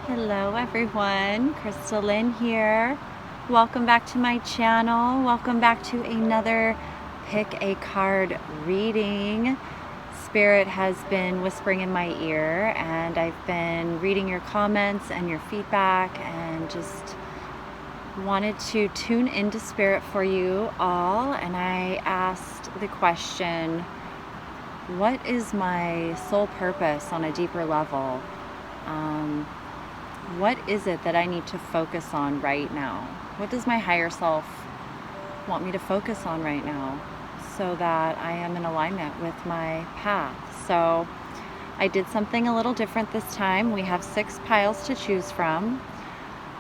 Hello everyone, Crystal Lynn here. Welcome back to my channel. Welcome back to another pick a card reading. Spirit has been whispering in my ear and I've been reading your comments and your feedback and just wanted to tune into Spirit for you all. And I asked the question, what is my soul purpose on a deeper level? What is it that I need to focus on right now? What does my higher self want me to focus on right now so that I am in alignment with my path? So I did something a little different this time. We have 6 piles to choose from.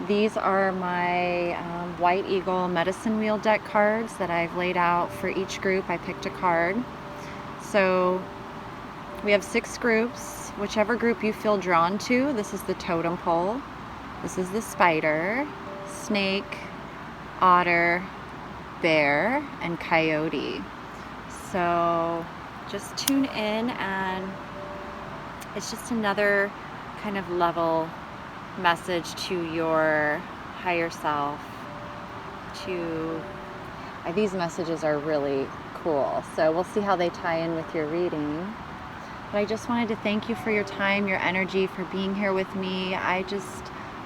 These are my White Eagle Medicine Wheel deck cards that I've laid out for each group. I picked a card. So we have 6 groups. Whichever group you feel drawn to. This is the totem pole. This is the spider, snake, otter, bear, and coyote. So just tune in, and it's just another kind of level message to your higher self. These messages are really cool. So we'll see how they tie in with your reading. But I just wanted to thank you for your time, your energy, for being here with me. I just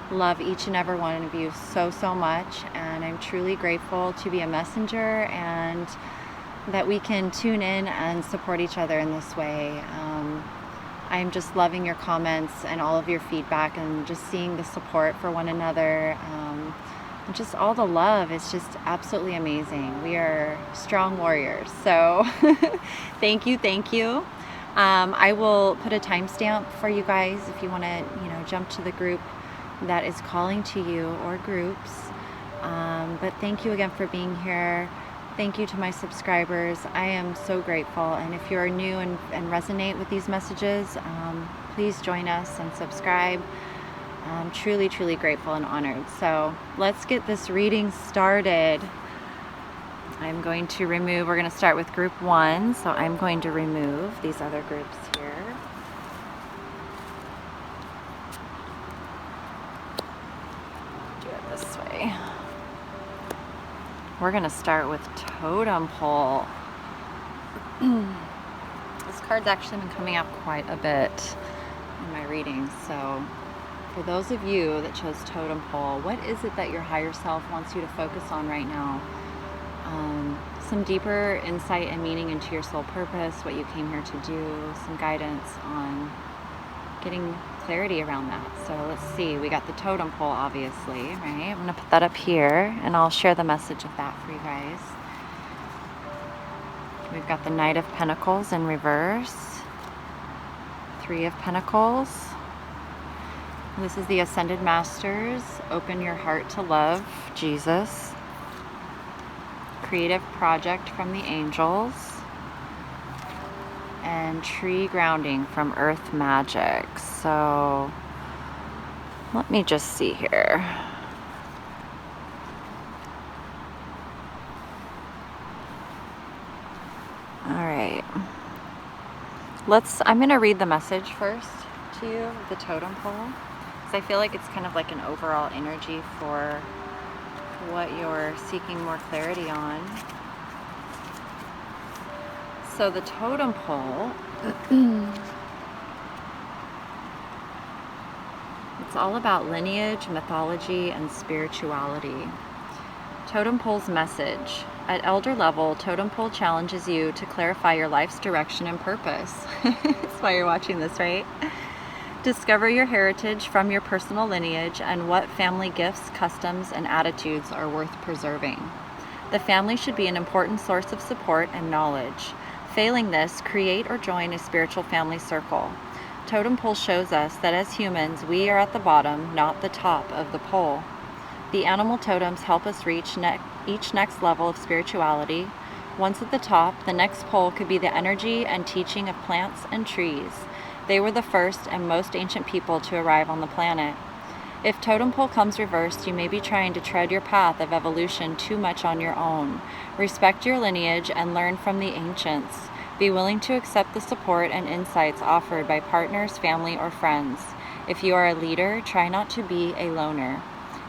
love each and every one of you so, so much. And I'm truly grateful to be a messenger and that we can tune in and support each other in this way. I'm just loving your comments and all of your feedback and just seeing the support for one another. And just all the love is just absolutely amazing. We are strong warriors. So thank you, thank you. I will put a timestamp for you guys if you want to, jump to the group that is calling to you or groups. But thank you again for being here. Thank you to my subscribers. I am so grateful. And if you are new and resonate with these messages, please join us and subscribe. I'm truly, truly grateful and honored. So let's get this reading started. I'm going to we're going to start with group 1, so I'm going to remove these other groups here. Do it this way. We're going to start with Totem Pole. This card's actually been coming up quite a bit in my readings, so for those of you that chose Totem Pole, what is it that your higher self wants you to focus on right now? Some deeper insight and meaning into your soul purpose, what you came here to do, some guidance on getting clarity around that. So let's see, we got the totem pole, obviously, right? I'm going to put that up here and I'll share the message of that for you guys. We've got the Knight of Pentacles in reverse, 3 of Pentacles. This is the Ascended Masters. Open your heart to love, Jesus. Creative Project from the Angels, and Tree Grounding from Earth Magic. So let me just see here. All right. I'm going to read the message first to you, the totem pole, because I feel like it's kind of like an overall energy for what you're seeking more clarity on. So the totem pole, it's all about lineage, mythology, and spirituality. Totem pole's message. At elder level, totem pole challenges you to clarify your life's direction and purpose. That's why you're watching this, right? Discover your heritage from your personal lineage and what family gifts, customs, and attitudes are worth preserving. The family should be an important source of support and knowledge. Failing this, create or join a spiritual family circle. Totem pole shows us that as humans, we are at the bottom, not the top of the pole. The animal totems help us reach each next level of spirituality. Once at the top, the next pole could be the energy and teaching of plants and trees. They were the first and most ancient people to arrive on the planet. If totem pole comes reversed, you may be trying to tread your path of evolution too much on your own. Respect your lineage and learn from the ancients. Be willing to accept the support and insights offered by partners, family, or friends. If you are a leader, try not to be a loner.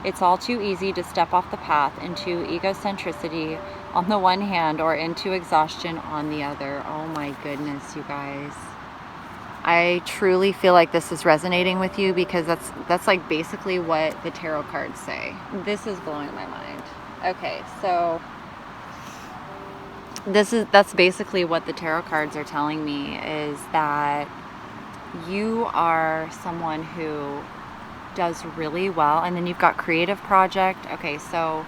It's all too easy to step off the path into egocentricity on the one hand or into exhaustion on the other. Oh my goodness, you guys. I truly feel like this is resonating with you, because that's like basically what the tarot cards say. This is blowing my mind. Okay, so that's basically what the tarot cards are telling me, is that you are someone who does really well. And then you've got creative project. Okay, so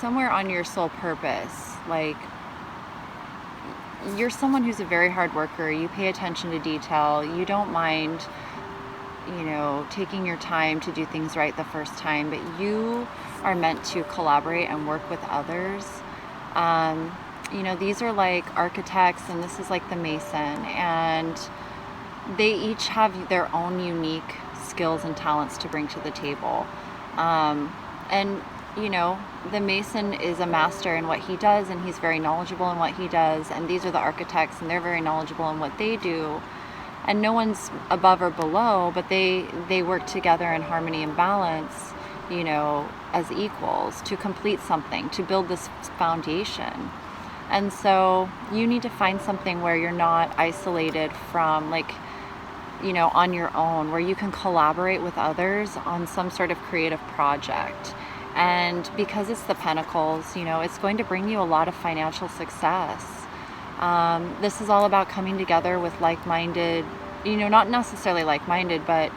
somewhere on your soul purpose, like, you're someone who's a very hard worker. You pay attention to detail. You don't mind, taking your time to do things right the first time, but you are meant to collaborate and work with others. These are like architects, and this is like the mason, and they each have their own unique skills and talents to bring to the table. The mason is a master in what he does, and he's very knowledgeable in what he does. And these are the architects, and they're very knowledgeable in what they do. And no one's above or below, but they work together in harmony and balance, as equals to complete something, to build this foundation. And so you need to find something where you're not isolated from, on your own, where you can collaborate with others on some sort of creative project. And because it's the Pentacles, it's going to bring you a lot of financial success. This is all about coming together with like-minded, not necessarily like-minded, but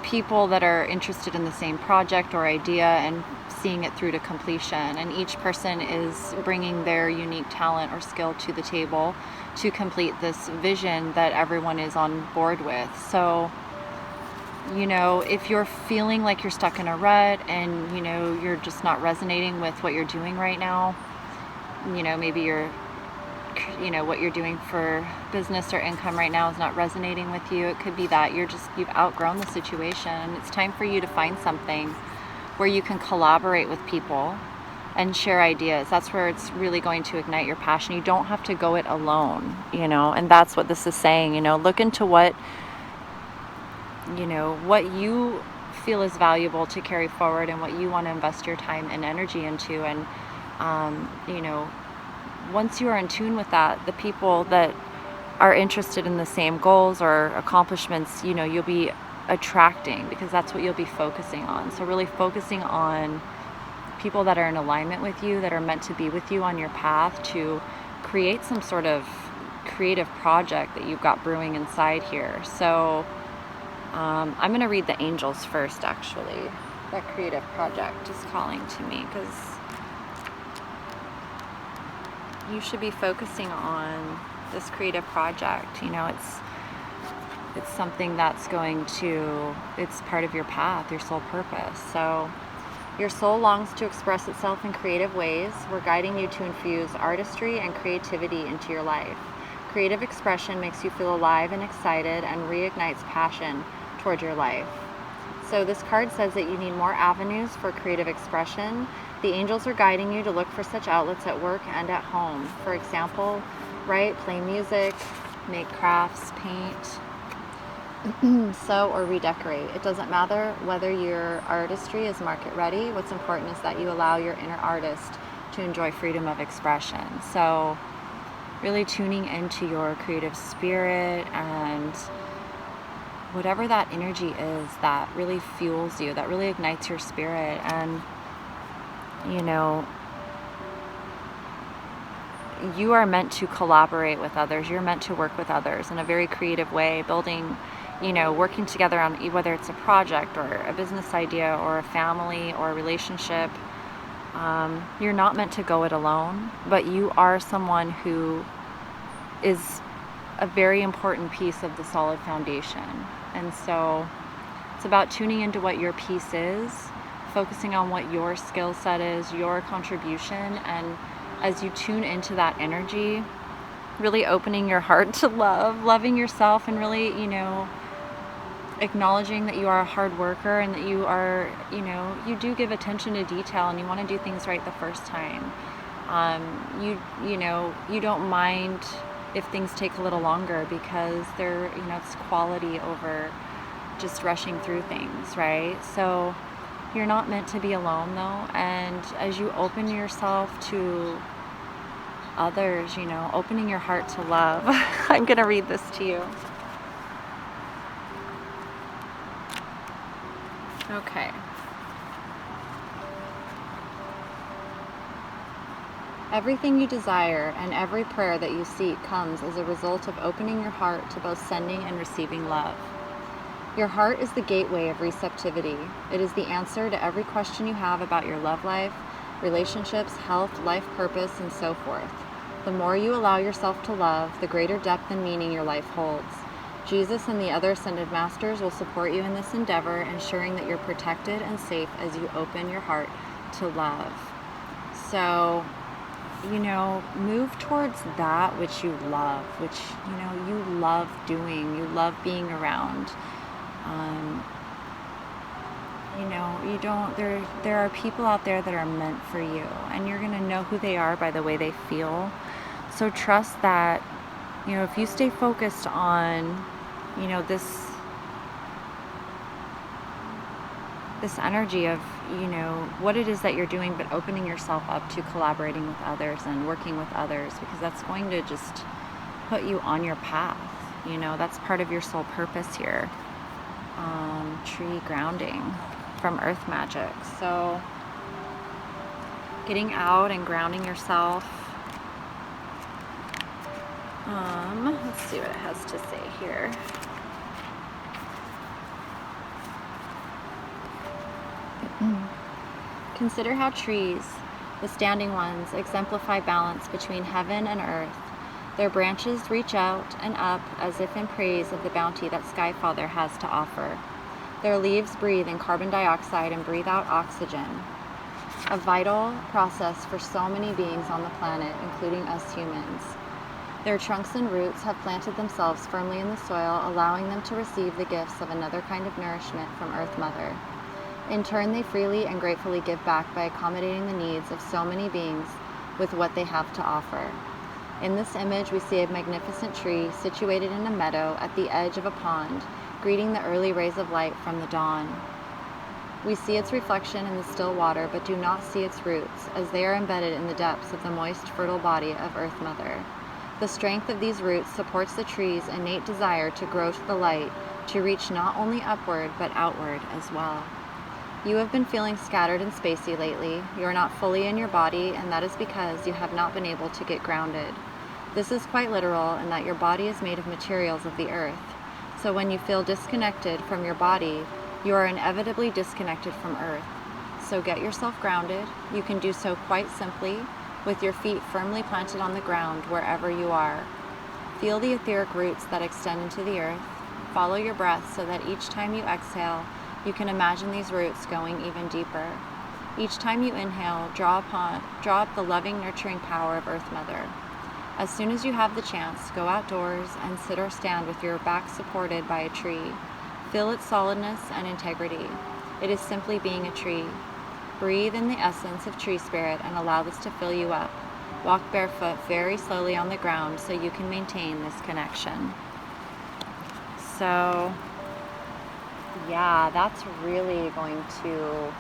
people that are interested in the same project or idea and seeing it through to completion. And each person is bringing their unique talent or skill to the table to complete this vision that everyone is on board with. So, if you're feeling like you're stuck in a rut and, you're just not resonating with what you're doing right now, maybe you're, what you're doing for business or income right now is not resonating with you. It could be that you've outgrown the situation. It's time for you to find something where you can collaborate with people and share ideas. That's where it's really going to ignite your passion. You don't have to go it alone, and that's what this is saying. Look into what you feel is valuable to carry forward and what you want to invest your time and energy into. And, once you are in tune with that, the people that are interested in the same goals or accomplishments, you'll be attracting, because that's what you'll be focusing on. So really focusing on people that are in alignment with you, that are meant to be with you on your path to create some sort of creative project that you've got brewing inside here. So I'm going to read the angels first, actually. That creative project is calling to me, because you should be focusing on this creative project. It's something that's it's part of your path, your soul purpose. So your soul longs to express itself in creative ways. We're guiding you to infuse artistry and creativity into your life. Creative expression makes you feel alive and excited and reignites passion toward your life. So this card says that you need more avenues for creative expression. The angels are guiding you to look for such outlets at work and at home. For example, write, play music, make crafts, paint, sew, or redecorate. It doesn't matter whether your artistry is market ready. What's important is that you allow your inner artist to enjoy freedom of expression. So really tuning into your creative spirit and whatever that energy is that really fuels you, that really ignites your spirit. And you are meant to collaborate with others. You're meant to work with others in a very creative way, building, working together on whether it's a project or a business idea or a family or a relationship. You're not meant to go it alone, but you are someone who is a very important piece of the solid foundation. And so it's about tuning into what your piece is, focusing on what your skill set is, your contribution, and as you tune into that energy, really opening your heart to love, loving yourself, and really, acknowledging that you are a hard worker and that you are, you do give attention to detail and you want to do things right the first time. You don't mind if things take a little longer because they're, it's quality over just rushing through things, right? So you're not meant to be alone though. And as you open yourself to others, opening your heart to love, I'm going to read this to you. Okay. Everything you desire and every prayer that you seek comes as a result of opening your heart to both sending and receiving love. Your heart is the gateway of receptivity. It is the answer to every question you have about your love life, relationships, health, life purpose, and so forth. The more you allow yourself to love, the greater depth and meaning your life holds. Jesus and the other ascended masters will support you in this endeavor, ensuring that you're protected and safe as you open your heart to love. So, move towards that which you love, which, you love doing, you love being around. There are people out there that are meant for you, and you're going to know who they are by the way they feel. So trust that, if you stay focused on, this energy of, what it is that you're doing, but opening yourself up to collaborating with others and working with others, because that's going to just put you on your path. That's part of your soul purpose here. Tree grounding from earth magic. So getting out and grounding yourself. Let's see what it has to say here. Consider how trees, the standing ones, exemplify balance between heaven and earth. Their branches reach out and up as if in praise of the bounty that Sky Father has to offer. Their leaves breathe in carbon dioxide and breathe out oxygen, a vital process for so many beings on the planet, including us humans. Their trunks and roots have planted themselves firmly in the soil, allowing them to receive the gifts of another kind of nourishment from Earth Mother. In turn, they freely and gratefully give back by accommodating the needs of so many beings with what they have to offer. In this image, we see a magnificent tree situated in a meadow at the edge of a pond, greeting the early rays of light from the dawn. We see its reflection in the still water, but do not see its roots, as they are embedded in the depths of the moist, fertile body of Earth Mother. The strength of these roots supports the tree's innate desire to grow to the light, to reach not only upward, but outward as well. You have been feeling scattered and spacey lately. You are not fully in your body, and that is because you have not been able to get grounded. This is quite literal in that your body is made of materials of the earth. So when you feel disconnected from your body, you are inevitably disconnected from earth. So get yourself grounded. You can do so quite simply, with your feet firmly planted on the ground wherever you are. Feel the etheric roots that extend into the earth. Follow your breath so that each time you exhale, you can imagine these roots going even deeper. Each time you inhale, draw up the loving, nurturing power of Earth Mother. As soon as you have the chance, go outdoors and sit or stand with your back supported by a tree. Feel its solidness and integrity. It is simply being a tree. Breathe in the essence of tree spirit and allow this to fill you up. Walk barefoot very slowly on the ground so you can maintain this connection. So, yeah, that's really going to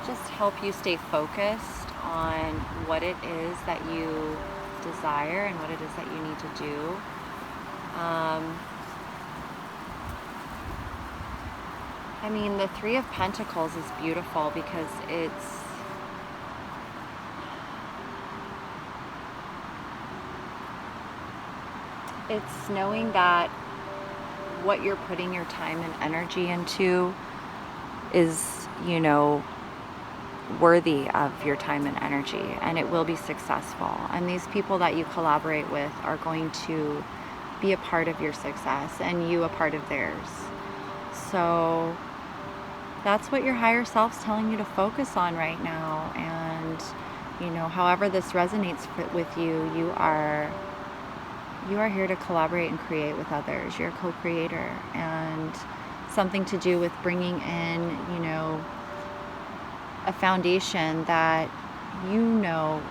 just help you stay focused on what it is that you desire and what it is that you need to do. The Three of Pentacles is beautiful because it's knowing that what you're putting your time and energy into is, worthy of your time and energy, and it will be successful. And these people that you collaborate with are going to be a part of your success and you a part of theirs. So that's what your higher self's telling you to focus on right now. And, however this resonates with you, you are here to collaborate and create with others. You're a co-creator, and something to do with bringing in, you know, a foundation that you know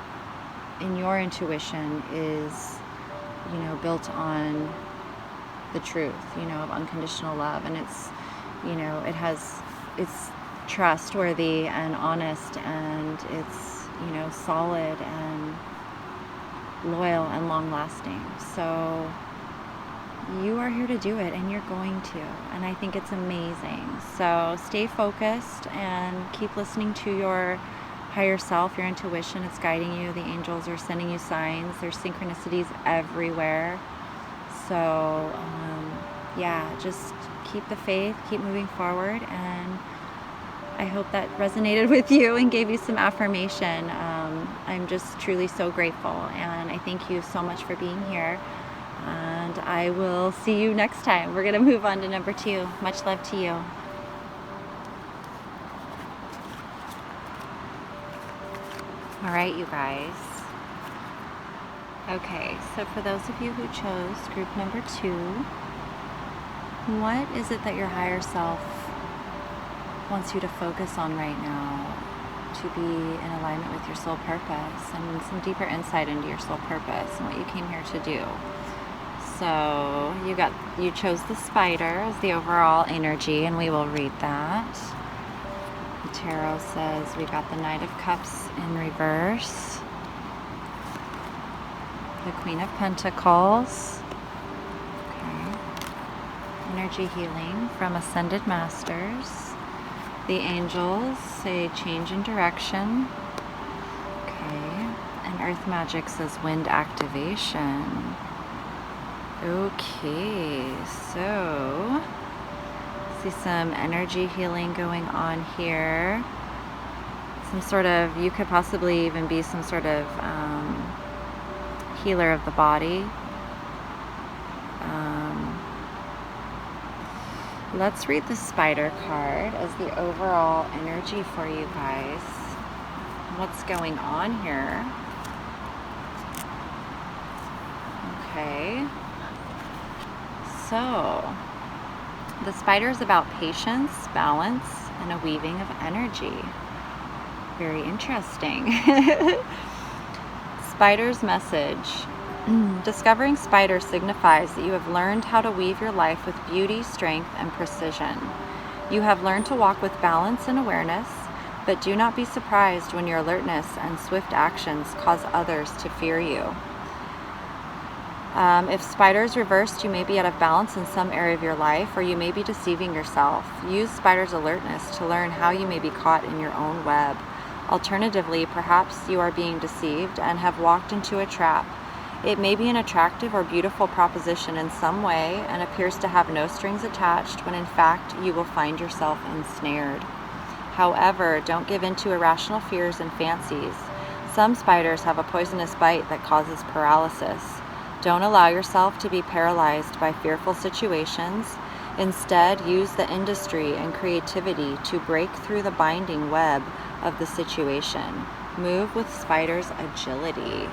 in your intuition is, you know, built on the truth, you know, of unconditional love. And it's, you know, it's trustworthy and honest, and it's, you know, solid and loyal and long lasting. So you are here to do it, and you're going to, and I think it's amazing. So stay focused and keep listening to your higher self, your intuition. It's guiding you. The angels are sending you signs. There's synchronicities everywhere. So yeah, just keep the faith, keep moving forward, and I hope that resonated with you and gave you some affirmation. I'm just truly so grateful, and I thank you so much for being here, and I will see you next time. We're going to move on to number 2. Much love to you. All right, you guys. Okay, so for those of you who chose group number 2, what is it that your higher self wants you to focus on right now to be in alignment with your soul purpose, and some deeper insight into your soul purpose and what you came here to do? So you chose the spider as the overall energy, and we will read that. The tarot says we got the Knight of Cups in reverse, the Queen of Pentacles. Okay. Energy healing from Ascended Masters. The angels say change in direction. Okay. And Earth Magic says wind activation. Okay, so see some energy healing going on here. Some sort of, you could possibly even be some sort of healer of the body. Let's read the spider card as the overall energy for you guys. What's going on here? Okay. So, the spider is about patience, balance, and a weaving of energy. Very interesting. Spider's message. Discovering spider signifies that you have learned how to weave your life with beauty, strength, and precision. You have learned to walk with balance and awareness, but do not be surprised when your alertness and swift actions cause others to fear you. If spider is reversed, you may be out of balance in some area of your life, or you may be deceiving yourself. Use spider's alertness to learn how you may be caught in your own web. Alternatively, perhaps you are being deceived and have walked into a trap. It may be an attractive or beautiful proposition in some way and appears to have no strings attached, when in fact you will find yourself ensnared. However, don't give in to irrational fears and fancies. Some spiders have a poisonous bite that causes paralysis. Don't allow yourself to be paralyzed by fearful situations. Instead, use the industry and creativity to break through the binding web of the situation. Move with spider's agility.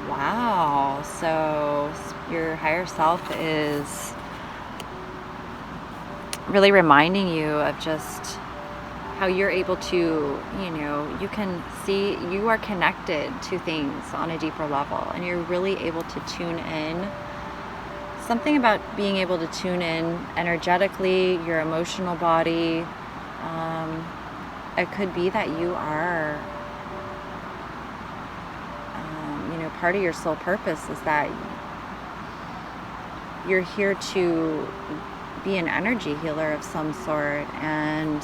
Wow, so your higher self is really reminding you of just how you're able to, you can see you are connected to things on a deeper level, and you're really able to tune in. Something about being able to tune in energetically, your emotional body. It could be that you are, part of your soul purpose is that you're here to be an energy healer of some sort. And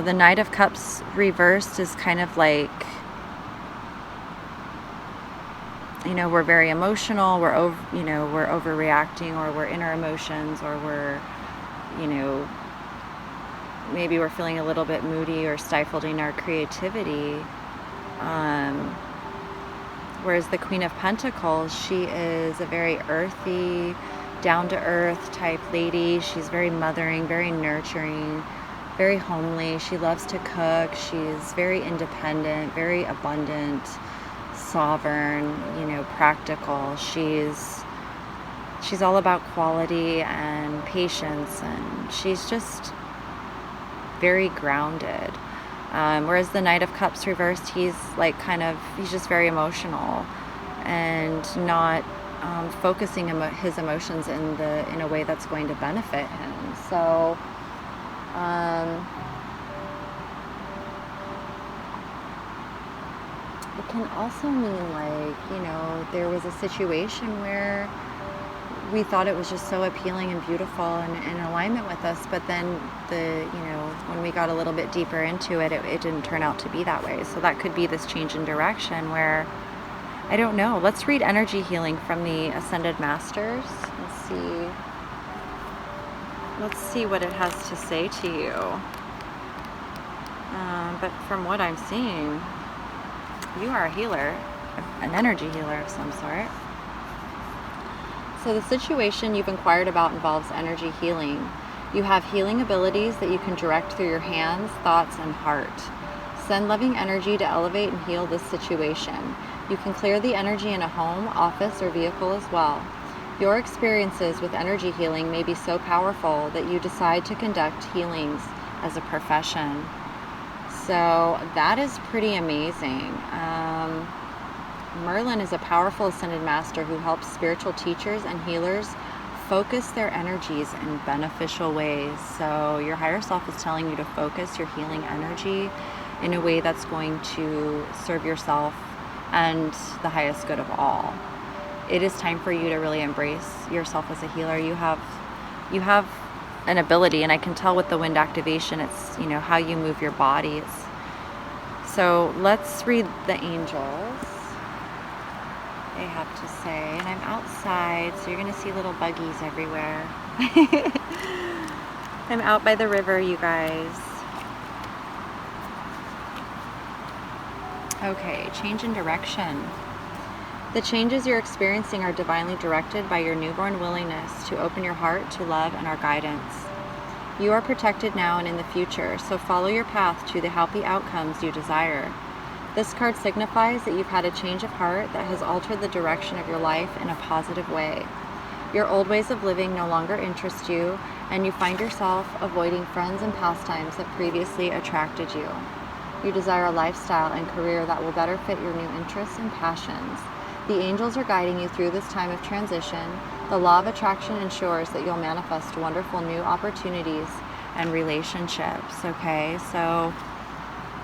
the Knight of Cups reversed is kind of like, we're very emotional, we're overreacting, or we're in our emotions, or we're, maybe we're feeling a little bit moody or stifled in our creativity. Whereas the Queen of Pentacles, she is a very earthy, down-to-earth type lady. She's very mothering, very nurturing, very homely. She loves to cook. She's very independent, very abundant. sovereign, you know, practical. She's all about quality and patience, and she's just very grounded. Whereas the Knight of Cups reversed, he's like he's just very emotional and not focusing his emotions in a way that's going to benefit him. So it can also mean, like, you know, there was a situation where we thought it was just so appealing and beautiful and in alignment with us, but then you know, when we got a little bit deeper into it, it didn't turn out to be that way. So that could be this change in direction where, I don't know. Let's read energy healing from the Ascended Masters and let's see what it has to say to you. But from what I'm seeing, you are a healer, an energy healer of some sort. So the situation you've inquired about involves energy healing. You have healing abilities that you can direct through your hands, thoughts, and heart. Send loving energy to elevate and heal this situation. You can clear the energy in a home, office, or vehicle as well. Your experiences with energy healing may be so powerful that you decide to conduct healings as a profession. So that is pretty amazing. Merlin is a powerful ascended master who helps spiritual teachers and healers focus their energies in beneficial ways. So your higher self is telling you to focus your healing energy in a way that's going to serve yourself and the highest good of all. It is time for you to really embrace yourself as a healer. You have an ability, and I can tell with the wind activation, it's, you know, how you move your body. So let's read the angels. They have to say, and I'm outside, so you're going to see little buggies everywhere. I'm out by the river, you guys. Okay, change in direction. The changes you're experiencing are divinely directed by your newborn willingness to open your heart to love and our guidance. You are protected now and in the future, so follow your path to the happy outcomes you desire. This card signifies that you've had a change of heart that has altered the direction of your life in a positive way. Your old ways of living no longer interest you, and you find yourself avoiding friends and pastimes that previously attracted you. You desire a lifestyle and career that will better fit your new interests and passions. The angels are guiding you through this time of transition. The law of attraction ensures that you'll manifest wonderful new opportunities and relationships. Okay, so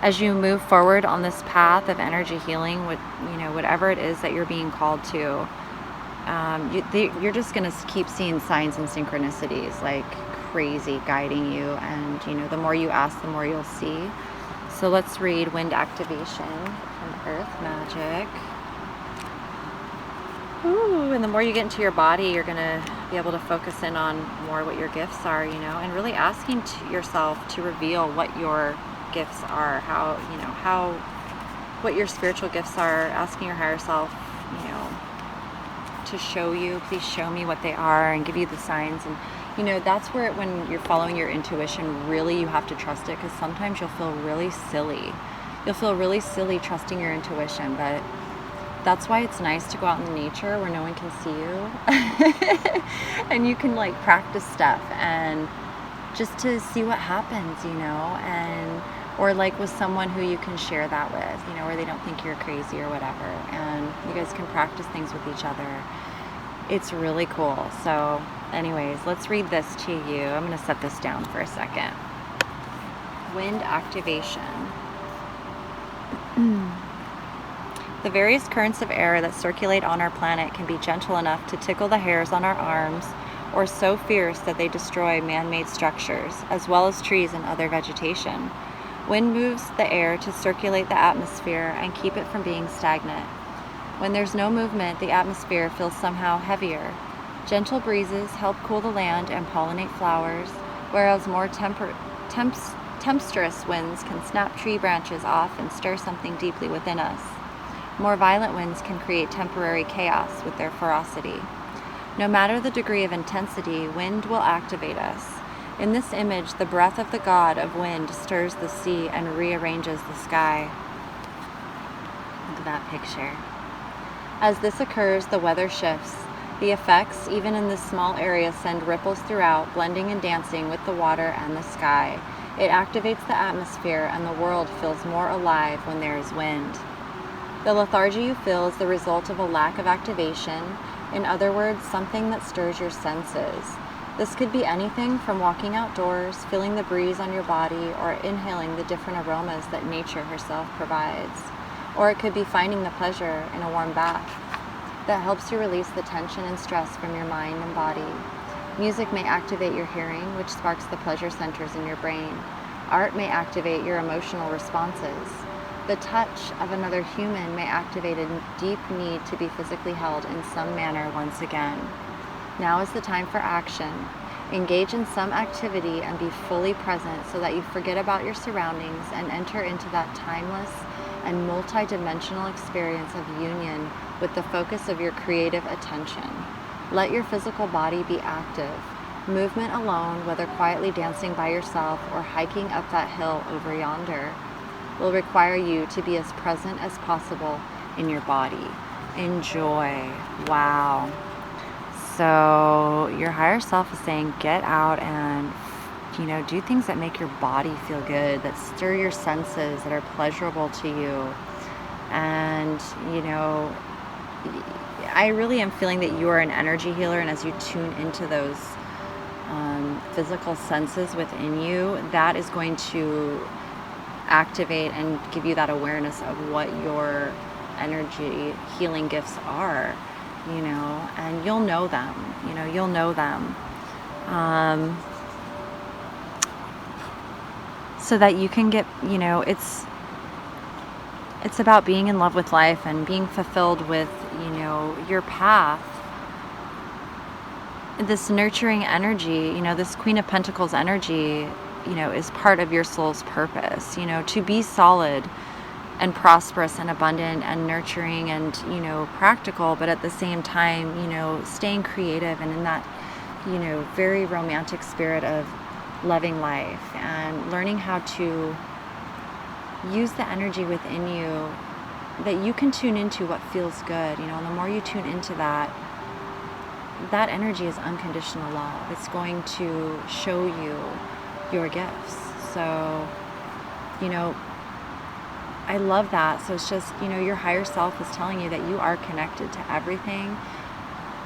as you move forward on this path of energy healing, whatever it is that you're being called to, you're just going to keep seeing signs and synchronicities like crazy guiding you, and the more you ask, the more you'll see. So let's read wind activation from Earth Magic. Ooh, and the more you get into your body, you're going to be able to focus in on more what your gifts are, and really asking yourself to reveal what your gifts are, what your spiritual gifts are, asking your higher self, to show you, please show me what they are, and give you the signs. And that's where when you're following your intuition, really you have to trust it, because sometimes you'll feel really silly. You'll feel really silly trusting your intuition, but that's why it's nice to go out in nature where no one can see you. And you can practice stuff and just to see what happens, or with someone who you can share that with, where they don't think you're crazy or whatever, and you guys can practice things with each other. It's really cool. So anyways, let's read this to you. I'm going to set this down for a second. Wind activation. The various currents of air that circulate on our planet can be gentle enough to tickle the hairs on our arms, or so fierce that they destroy man-made structures, as well as trees and other vegetation. Wind moves the air to circulate the atmosphere and keep it from being stagnant. When there's no movement, the atmosphere feels somehow heavier. Gentle breezes help cool the land and pollinate flowers, whereas more tempestuous winds can snap tree branches off and stir something deeply within us. More violent winds can create temporary chaos with their ferocity. No matter the degree of intensity, wind will activate us. In this image, the breath of the god of wind stirs the sea and rearranges the sky. Look at that picture. As this occurs, the weather shifts. The effects, even in this small area, send ripples throughout, blending and dancing with the water and the sky. It activates the atmosphere, and the world feels more alive when there is wind. The lethargy you feel is the result of a lack of activation. In other words, something that stirs your senses. This could be anything from walking outdoors, feeling the breeze on your body, or inhaling the different aromas that nature herself provides. Or it could be finding the pleasure in a warm bath that helps you release the tension and stress from your mind and body. Music may activate your hearing, which sparks the pleasure centers in your brain. Art may activate your emotional responses. The touch of another human may activate a deep need to be physically held in some manner once again. Now is the time for action. Engage in some activity and be fully present so that you forget about your surroundings and enter into that timeless and multi-dimensional experience of union with the focus of your creative attention. Let your physical body be active. Movement alone, whether quietly dancing by yourself or hiking up that hill over yonder, will require you to be as present as possible in your body. Enjoy. Wow. So your higher self is saying get out and do things that make your body feel good, that stir your senses, that are pleasurable to you. And I really am feeling that you are an energy healer, and as you tune into those physical senses within you, that is going to activate and give you that awareness of what your energy healing gifts are, and you'll know them, so that you can get, it's about being in love with life and being fulfilled with, your path. This nurturing energy, this Queen of Pentacles energy, is part of your soul's purpose, to be solid and prosperous and abundant and nurturing and, practical, but at the same time, staying creative and in that, very romantic spirit of loving life and learning how to use the energy within you that you can tune into what feels good, and the more you tune into that energy is unconditional love. It's going to show you your gifts. So, I love that. So it's just, your higher self is telling you that you are connected to everything,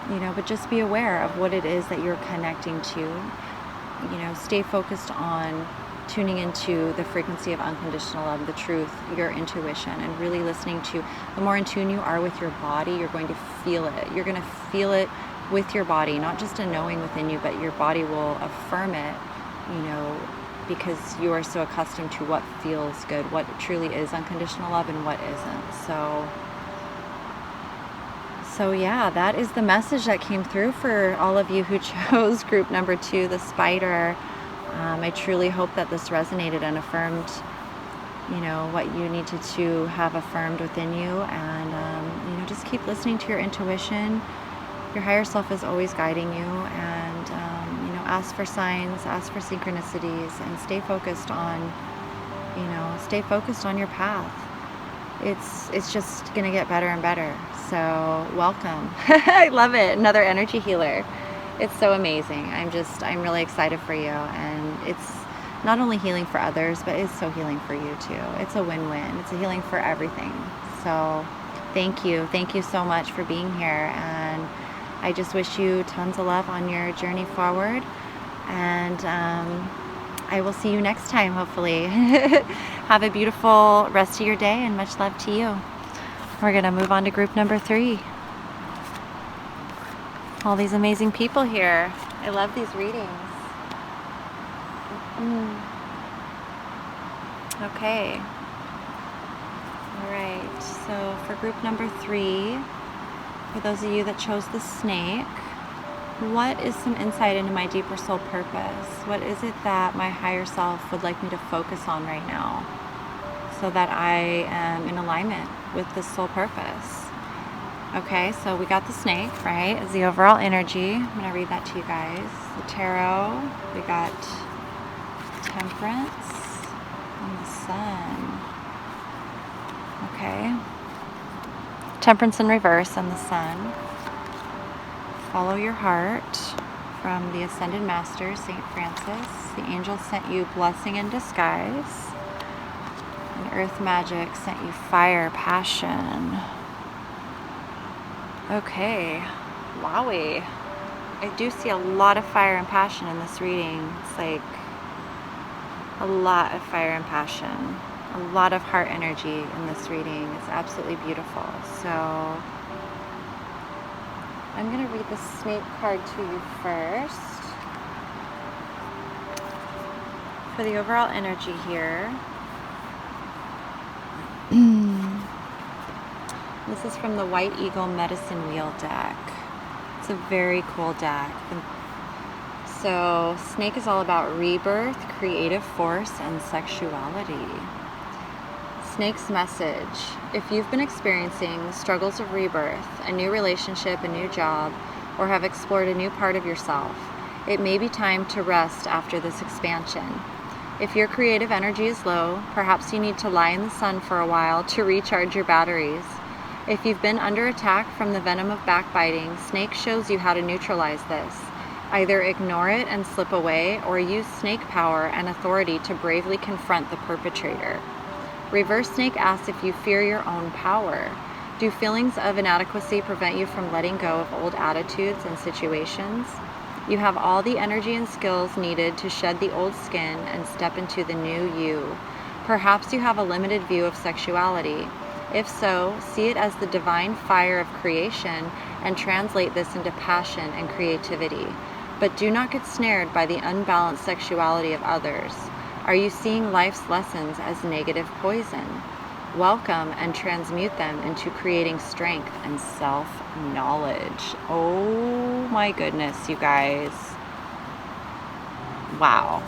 but just be aware of what it is that you're connecting to. Stay focused on tuning into the frequency of unconditional love, the truth, your intuition, and really listening to, the more in tune you are with your body, you're going to feel it. You're going to feel it with your body, not just a knowing within you, but your body will affirm it, because you are so accustomed to what feels good, what truly is unconditional love and what isn't. So yeah, that is the message that came through for all of you who chose group number 2, the spider. I truly hope that this resonated and affirmed, what you needed to have affirmed within you. And, just keep listening to your intuition. Your higher self is always guiding you. And, ask for signs, ask for synchronicities, and stay focused on your path. It's just going to get better and better. So welcome. I love it. Another energy healer. It's so amazing. I'm really excited for you. And it's not only healing for others, but it's so healing for you too. It's a win-win. It's a healing for everything. So thank you. Thank you so much for being here. And I just wish you tons of love on your journey forward. And I will see you next time, hopefully. Have a beautiful rest of your day and much love to you. We're going to move on to group number 3. All these amazing people here. I love these readings. Okay. All right. So for group number 3, for those of you that chose the snake, what is some insight into my deeper soul purpose? What is it that my higher self would like me to focus on right now so that I am in alignment with this soul purpose? Okay, so we got the snake, right, as the overall energy. I'm going to read that to you guys. The tarot, we got Temperance and the Sun. Okay. Temperance in reverse and the Sun. Follow your heart from the Ascended Master, St. Francis. The angels sent you blessing in disguise. And Earth Magic sent you fire, passion. Okay, wowie. I do see a lot of fire and passion in this reading. It's like a lot of fire and passion. A lot of heart energy in this reading. It's absolutely beautiful. So I'm going to read the snake card to you first. For the overall energy here. This is from the White Eagle Medicine Wheel deck. It's a very cool deck. So snake is all about rebirth, creative force, and sexuality. Snake's message: if you've been experiencing struggles of rebirth, a new relationship, a new job, or have explored a new part of yourself, it may be time to rest after this expansion. If your creative energy is low, perhaps you need to lie in the sun for a while to recharge your batteries. If you've been under attack from the venom of backbiting, Snake shows you how to neutralize this. Either ignore it and slip away, or use snake power and authority to bravely confront the perpetrator. Reverse Snake asks if you fear your own power. Do feelings of inadequacy prevent you from letting go of old attitudes and situations? You have all the energy and skills needed to shed the old skin and step into the new you. Perhaps you have a limited view of sexuality. If so, see it as the divine fire of creation and translate this into passion and creativity. But do not get snared by the unbalanced sexuality of others. Are you seeing life's lessons as negative poison? Welcome and transmute them into creating strength and self-knowledge. Oh my goodness, you guys. Wow.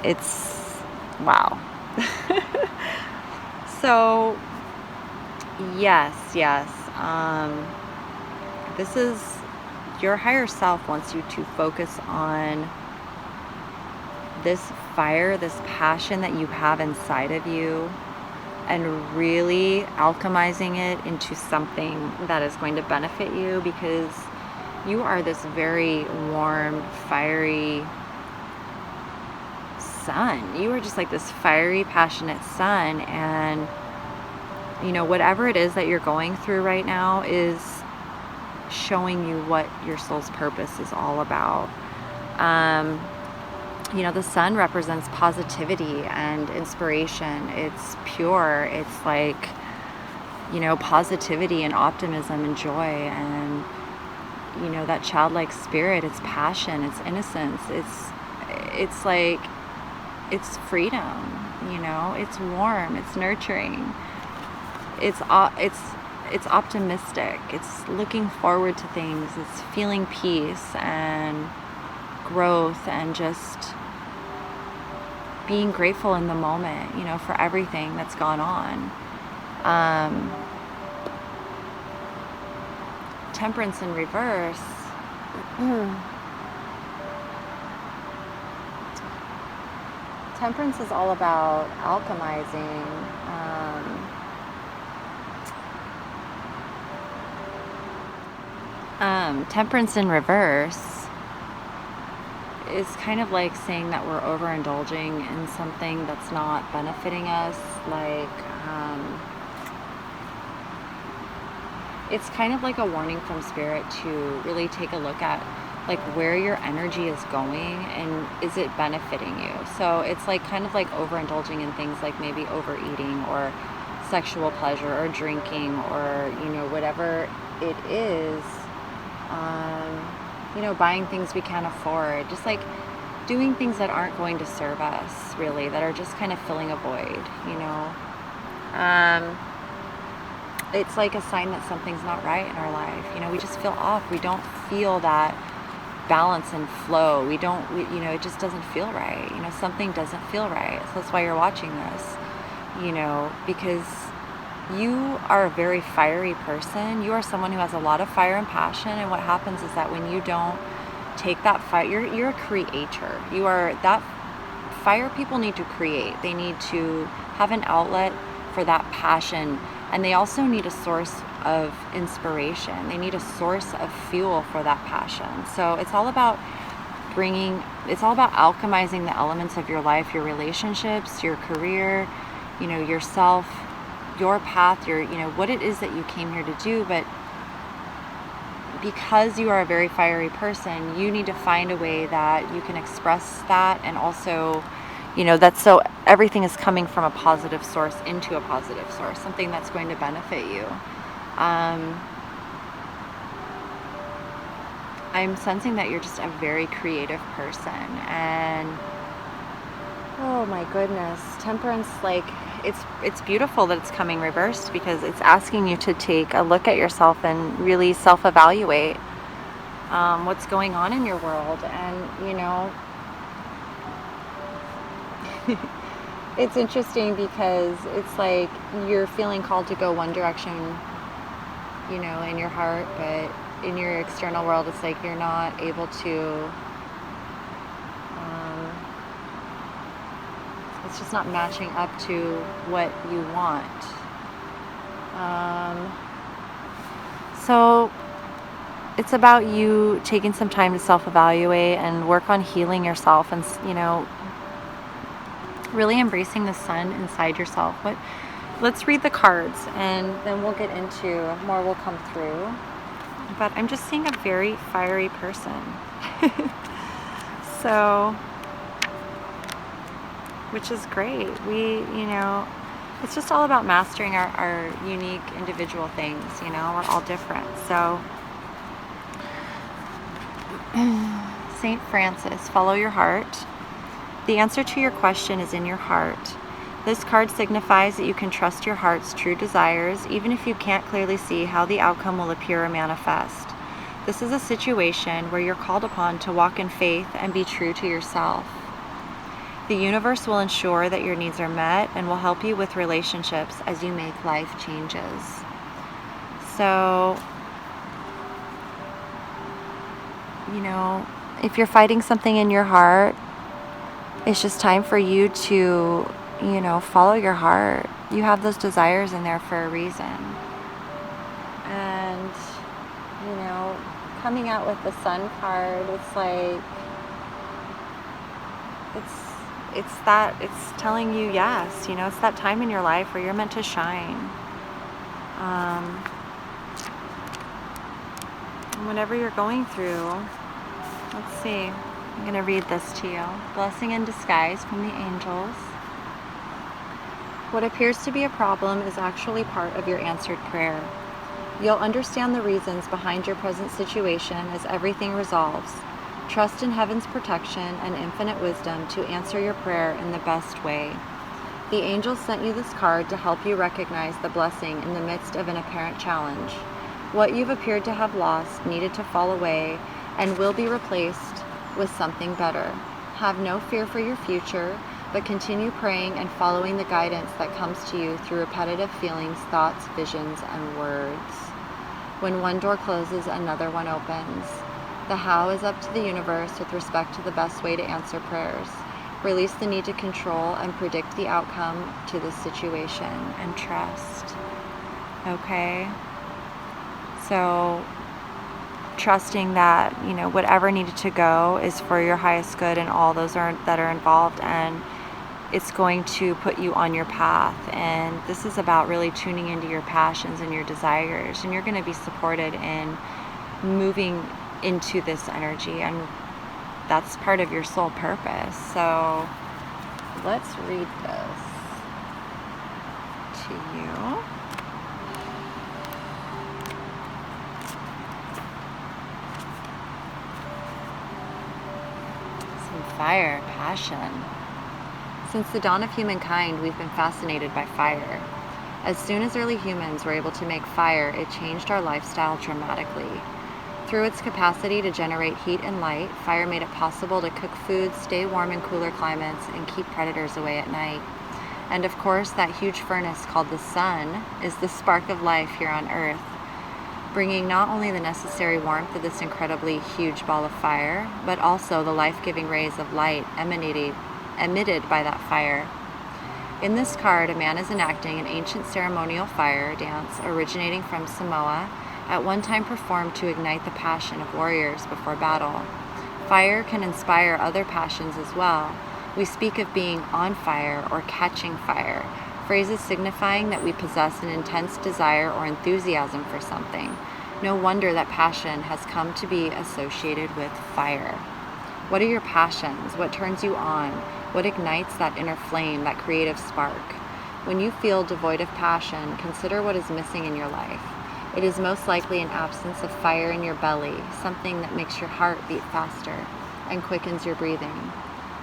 It's wow. So, yes. This is your higher self wants you to focus on this fire, this passion that you have inside of you, and really alchemizing it into something that is going to benefit you, because you are this very warm, fiery sun. You are just like this fiery, passionate sun, and you know, whatever it is that you're going through right now is showing you what your soul's purpose is all about. You know, the sun represents positivity and inspiration. It's pure. It's like, you know, positivity and optimism and joy and, you know, that childlike spirit. It's passion. It's innocence. It's like, it's freedom, you know, it's warm, it's nurturing. It's optimistic. It's looking forward to things. It's feeling peace and growth and just being grateful in the moment, you know, for everything that's gone on. Temperance in reverse. Temperance is all about alchemizing. Temperance in reverse is kind of like saying that we're overindulging in something that's not benefiting us. Like, it's kind of like a warning from spirit to really take a look at like where your energy is going and is it benefiting you. So it's like kind of like overindulging in things like maybe overeating or sexual pleasure or drinking or, you know, whatever it is. You know, buying things we can't afford, just like doing things that aren't going to serve us, really, that are just kind of filling a void, you know. It's like a sign that something's not right in our life. You know, we just feel off. We don't feel that balance and flow. You know, it just doesn't feel right. You know, something doesn't feel right. So that's why you're watching this, you know, because you are a very fiery person. You are someone who has a lot of fire and passion, and what happens is that when you don't take that fire, you're a creator. You are that fire. People need to create. They need to have an outlet for that passion, and they also need a source of inspiration. They need a source of fuel for that passion. So it's all about alchemizing the elements of your life, your relationships, your career, yourself, your path, what it is that you came here to do. But because you are a very fiery person, you need to find a way that you can express that, and also, that's so everything is coming from a positive source into a positive source, something that's going to benefit you. I'm sensing that you're just a very creative person, and oh my goodness, temperance, it's beautiful that it's coming reversed, because it's asking you to take a look at yourself and really self-evaluate what's going on in your world. And it's interesting because it's like you're feeling called to go one direction, in your heart, but in your external world, it's like you're not able to, it's just not matching up to what you want. So it's about you taking some time to self-evaluate and work on healing yourself, and really embracing the sun inside yourself. Let's read the cards, and then we'll get into more will come through. But I'm just seeing a very fiery person. So, which is great. It's just all about mastering our unique individual things. We're all different. So, Saint Francis, follow your heart. The answer to your question is in your heart. This card signifies that you can trust your heart's true desires, even if you can't clearly see how the outcome will appear or manifest. This is a situation where you're called upon to walk in faith and be true to yourself. The universe will ensure that your needs are met and will help you with relationships as you make life changes. So, if you're fighting something in your heart, it's just time for you to follow your heart. You have those desires in there for a reason. And, coming out with the sun card, it's like, it's telling you yes, it's that time in your life where you're meant to shine. Whatever you're going through, let's see, I'm going to read this to you. Blessing in disguise from the angels. What appears to be a problem is actually part of your answered prayer. You'll understand the reasons behind your present situation as everything resolves. Trust in heaven's protection and infinite wisdom to answer your prayer in the best way. The angels sent you this card to help you recognize the blessing in the midst of an apparent challenge. What you've appeared to have lost needed to fall away and will be replaced with something better. Have no fear for your future, but continue praying and following the guidance that comes to you through repetitive feelings, thoughts, visions, and words. When one door closes, another one opens. The how is up to the universe with respect to the best way to answer prayers. Release the need to control and predict the outcome to this situation, and trust. Okay? So, trusting that, whatever needed to go is for your highest good and all those that are involved, and it's going to put you on your path. And this is about really tuning into your passions and your desires, and you're going to be supported in moving into this energy, and that's part of your soul purpose. So let's read this to you. Some fire, passion. Since the dawn of humankind, we've been fascinated by fire. As soon as early humans were able to make fire, it changed our lifestyle dramatically. Through its capacity to generate heat and light, fire made it possible to cook food, stay warm in cooler climates, and keep predators away at night. And of course, that huge furnace called the sun is the spark of life here on Earth, bringing not only the necessary warmth of this incredibly huge ball of fire, but also the life-giving rays of light emitted by that fire. In this card, a man is enacting an ancient ceremonial fire dance originating from Samoa, at one time performed to ignite the passion of warriors before battle. Fire can inspire other passions as well. We speak of being on fire or catching fire, phrases signifying that we possess an intense desire or enthusiasm for something. No wonder that passion has come to be associated with fire. What are your passions? What turns you on? What ignites that inner flame, that creative spark? When you feel devoid of passion, consider what is missing in your life. It is most likely an absence of fire in your belly, something that makes your heart beat faster and quickens your breathing.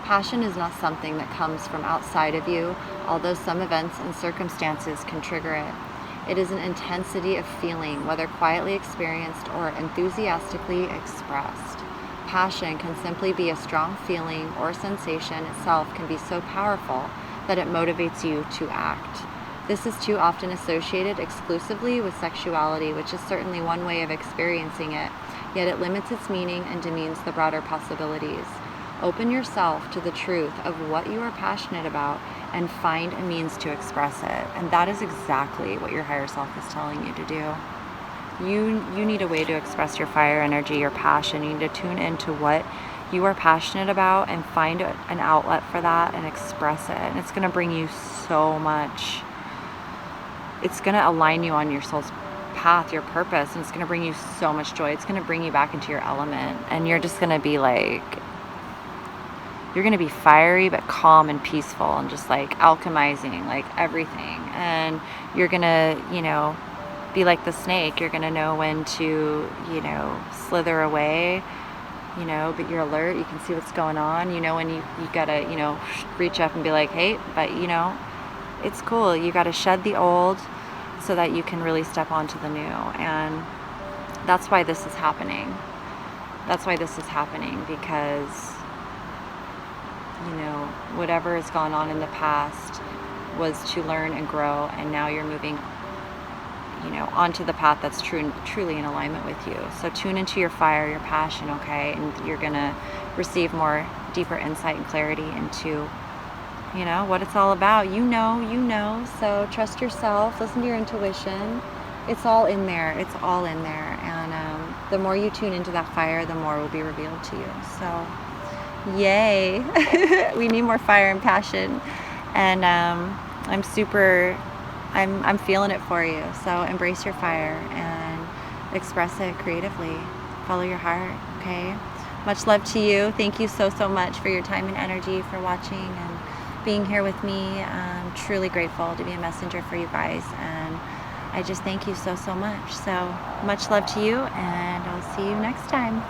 Passion is not something that comes from outside of you, although some events and circumstances can trigger it. It is an intensity of feeling, whether quietly experienced or enthusiastically expressed. Passion can simply be a strong feeling, or sensation itself can be so powerful that it motivates you to act. This is too often associated exclusively with sexuality, which is certainly one way of experiencing it, yet it limits its meaning and demeans the broader possibilities. Open yourself to the truth of what you are passionate about and find a means to express it. And that is exactly what your higher self is telling you to do. You need a way to express your fire energy, your passion. You need to tune into what you are passionate about and find an outlet for that and express it. And it's going to bring you so much. It's going to align you on your soul's path, your purpose, and it's going to bring you so much joy. It's going to bring you back into your element, and you're just going to be like, you're going to be fiery but calm and peaceful and just like alchemizing like everything. And you're going to, be like the snake. You're going to know when to, slither away, but you're alert. You can see what's going on. When you got to, reach up and be like, hey, but it's cool. You got to shed the old so that you can really step onto the new. And that's why this is happening. That's why this is happening, because whatever has gone on in the past was to learn and grow, and now you're moving onto the path that's truly in alignment with you. So tune into your fire, your passion, okay? And you're gonna receive more deeper insight and clarity into what it's all about. So trust yourself, listen to your intuition. It's all in there. It's all in there. And the more you tune into that fire, the more will be revealed to you. So yay. We need more fire and passion. And I'm feeling it for you. So embrace your fire and express it creatively. Follow your heart, okay? Much love to you. Thank you so much for your time and energy, for watching and being here with me. I'm truly grateful to be a messenger for you guys, and I just thank you so much. So much love to you, and I'll see you next time.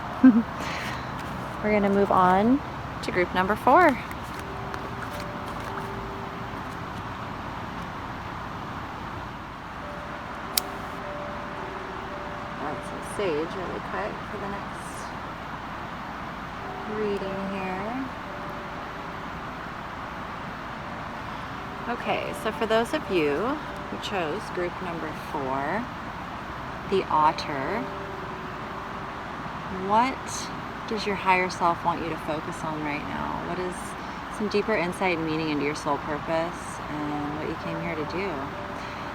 We're going to move on to group number 4. Add some sage really quick for the next reading here. Okay, so for those of you who chose group number 4, the Otter, what does your higher self want you to focus on right now? What is some deeper insight and meaning into your soul purpose and what you came here to do?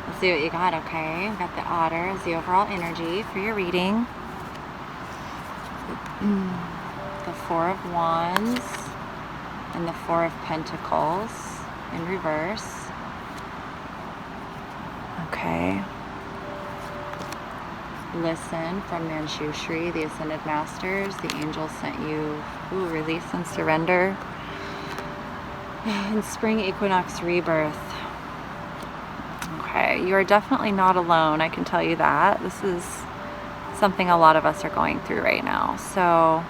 Let's see what you got, okay? We've got the Otter as the overall energy for your reading. The 4 of Wands and the 4 of Pentacles in reverse. Okay. Listen from Manjushri, the Ascended Masters. The angels sent you release and surrender. And spring equinox rebirth. Okay, you are definitely not alone, I can tell you that. This is something a lot of us are going through right now. So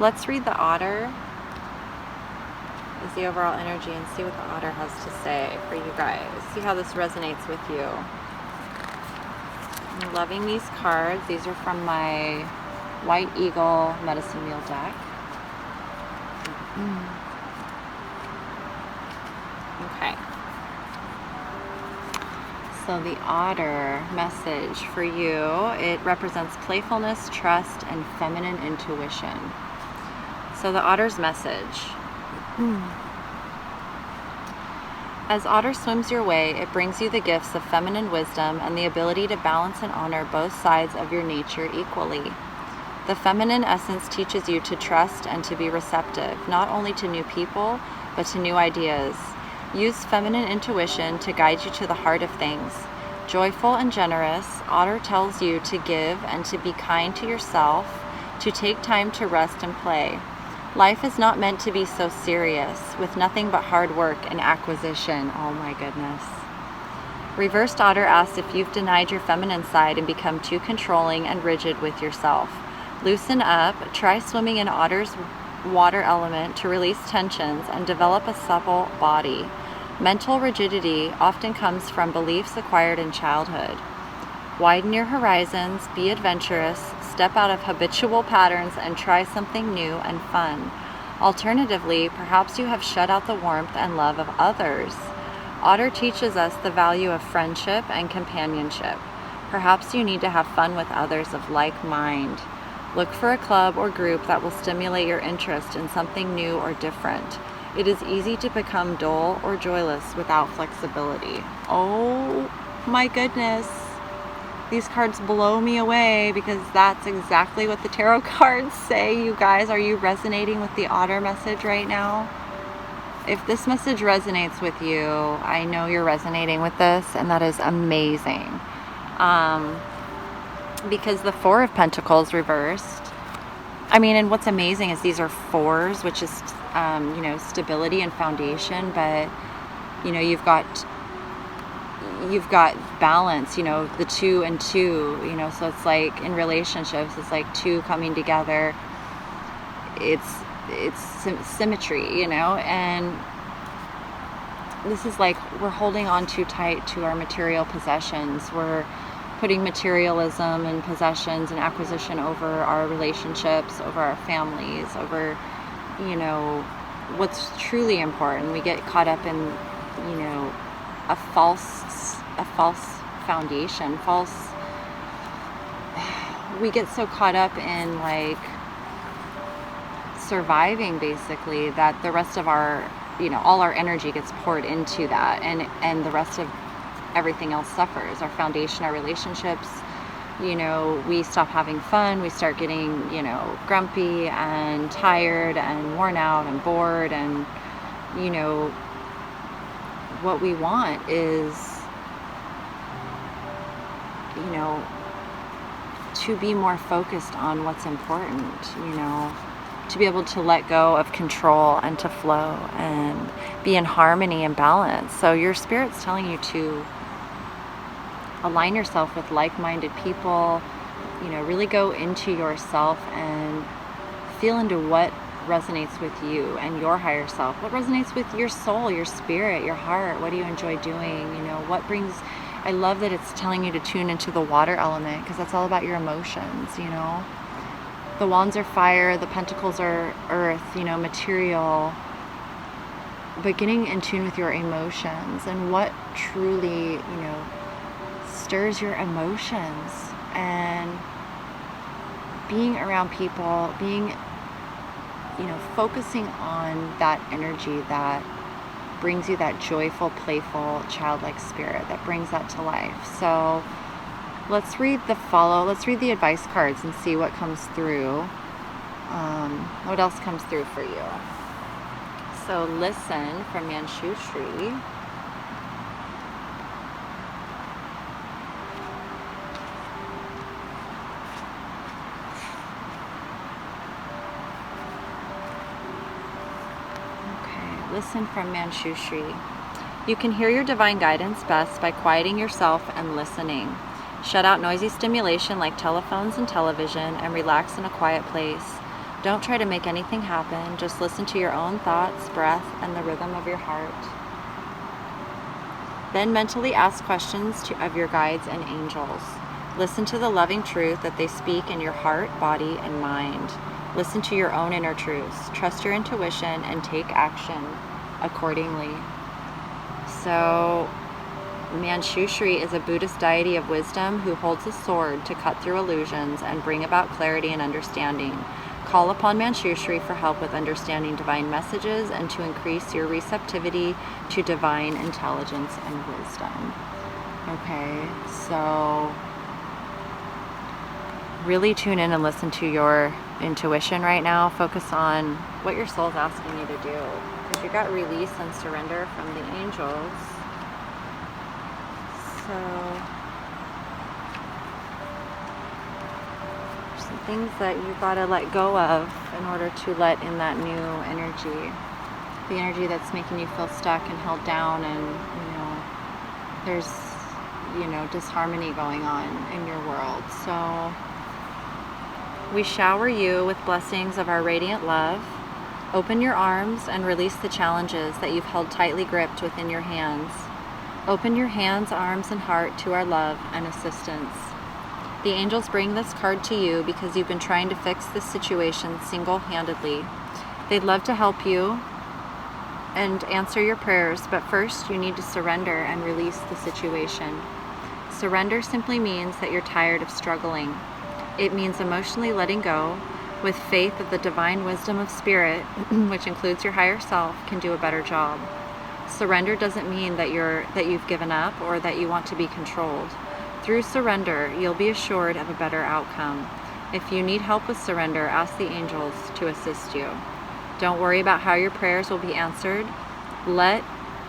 let's read the Otter as the overall energy and see what the Otter has to say for you guys. See how this resonates with you. I'm loving these cards. These are from my White Eagle Medicine Wheel deck. Okay. So the Otter message for you, it represents playfulness, trust, and feminine intuition. So the Otter's message. As Otter swims your way, it brings you the gifts of feminine wisdom and the ability to balance and honor both sides of your nature equally. The feminine essence teaches you to trust and to be receptive, not only to new people, but to new ideas. Use feminine intuition to guide you to the heart of things. Joyful and generous, Otter tells you to give and to be kind to yourself, to take time to rest and play. Life is not meant to be so serious, with nothing but hard work and acquisition. Oh my goodness. Reversed Otter asks if you've denied your feminine side and become too controlling and rigid with yourself. Loosen up, try swimming in Otter's water element to release tensions and develop a supple body. Mental rigidity often comes from beliefs acquired in childhood. Widen your horizons, be adventurous, step out of habitual patterns, and try something new and fun. Alternatively, perhaps you have shut out the warmth and love of others. Otter teaches us the value of friendship and companionship. Perhaps you need to have fun with others of like mind. Look for a club or group that will stimulate your interest in something new or different. It is easy to become dull or joyless without flexibility. Oh my goodness. These cards blow me away because that's exactly what the tarot cards say, you guys. Are you resonating with the Otter message right now? If this message resonates with you, I know you're resonating with this, and that is amazing. Because the Four of Pentacles reversed. I mean, and what's amazing is these are fours, which is, stability and foundation, but, you've got balance, the 2 and 2, so it's like in relationships, it's like two coming together. It's symmetry, and this is like we're holding on too tight to our material possessions. We're putting materialism and possessions and acquisition over our relationships, over our families, over, what's truly important. We get caught up in, a false foundation, we get so caught up in like surviving, basically, that the rest of our, all our energy gets poured into that, and the rest of everything else suffers. Our foundation, our relationships, we stop having fun, we start getting, grumpy and tired and worn out and bored, and, what we want is, to be more focused on what's important, to be able to let go of control and to flow and be in harmony and balance. So your spirit's telling you to align yourself with like-minded people, really go into yourself and feel into what resonates with you and your higher self, what resonates with your soul, your spirit, your heart. What do you enjoy doing? What brings... I love that it's telling you to tune into the water element, because that's all about your emotions. The wands are fire, the pentacles are earth, material, but getting in tune with your emotions and what truly, stirs your emotions, and being around people, being, focusing on that energy that brings you that joyful, playful, childlike spirit that brings that to life. So let's read the advice cards and see what comes through. What else comes through for you? So listen from Manchushri. Listen from Manchushri. You can hear your divine guidance best by quieting yourself and listening. Shut out noisy stimulation like telephones and television and relax in a quiet place. Don't try to make anything happen. Just listen to your own thoughts, breath, and the rhythm of your heart. Then mentally ask questions of your guides and angels. Listen to the loving truth that they speak in your heart, body, and mind. Listen to your own inner truths. Trust your intuition and take action accordingly. So, Manchushri is a Buddhist deity of wisdom who holds a sword to cut through illusions and bring about clarity and understanding. call upon Manjushri for help with understanding divine messages and to increase your receptivity to divine intelligence and wisdom. Okay, so really tune in and listen to your intuition right now. Focus on what your soul's asking you to do, because you got release and surrender from the angels. So there's some things that you gotta let go of in order to let in that new energy, the energy that's making you feel stuck and held down, and there's disharmony going on in your world. So we shower you with blessings of our radiant love. Open your arms and release the challenges that you've held tightly gripped within your hands. Open your hands, arms, and heart to our love and assistance. The angels bring this card to you because you've been trying to fix this situation single-handedly. They'd love to help you and answer your prayers, but first you need to surrender and release the situation. Surrender simply means that you're tired of struggling. It means emotionally letting go with faith that the divine wisdom of spirit, which includes your higher self, can do a better job. Surrender doesn't mean that you've given up or that you want to be controlled. Through surrender, you'll be assured of a better outcome. If you need help with surrender, ask the angels to assist you. Don't worry about how your prayers will be answered. Let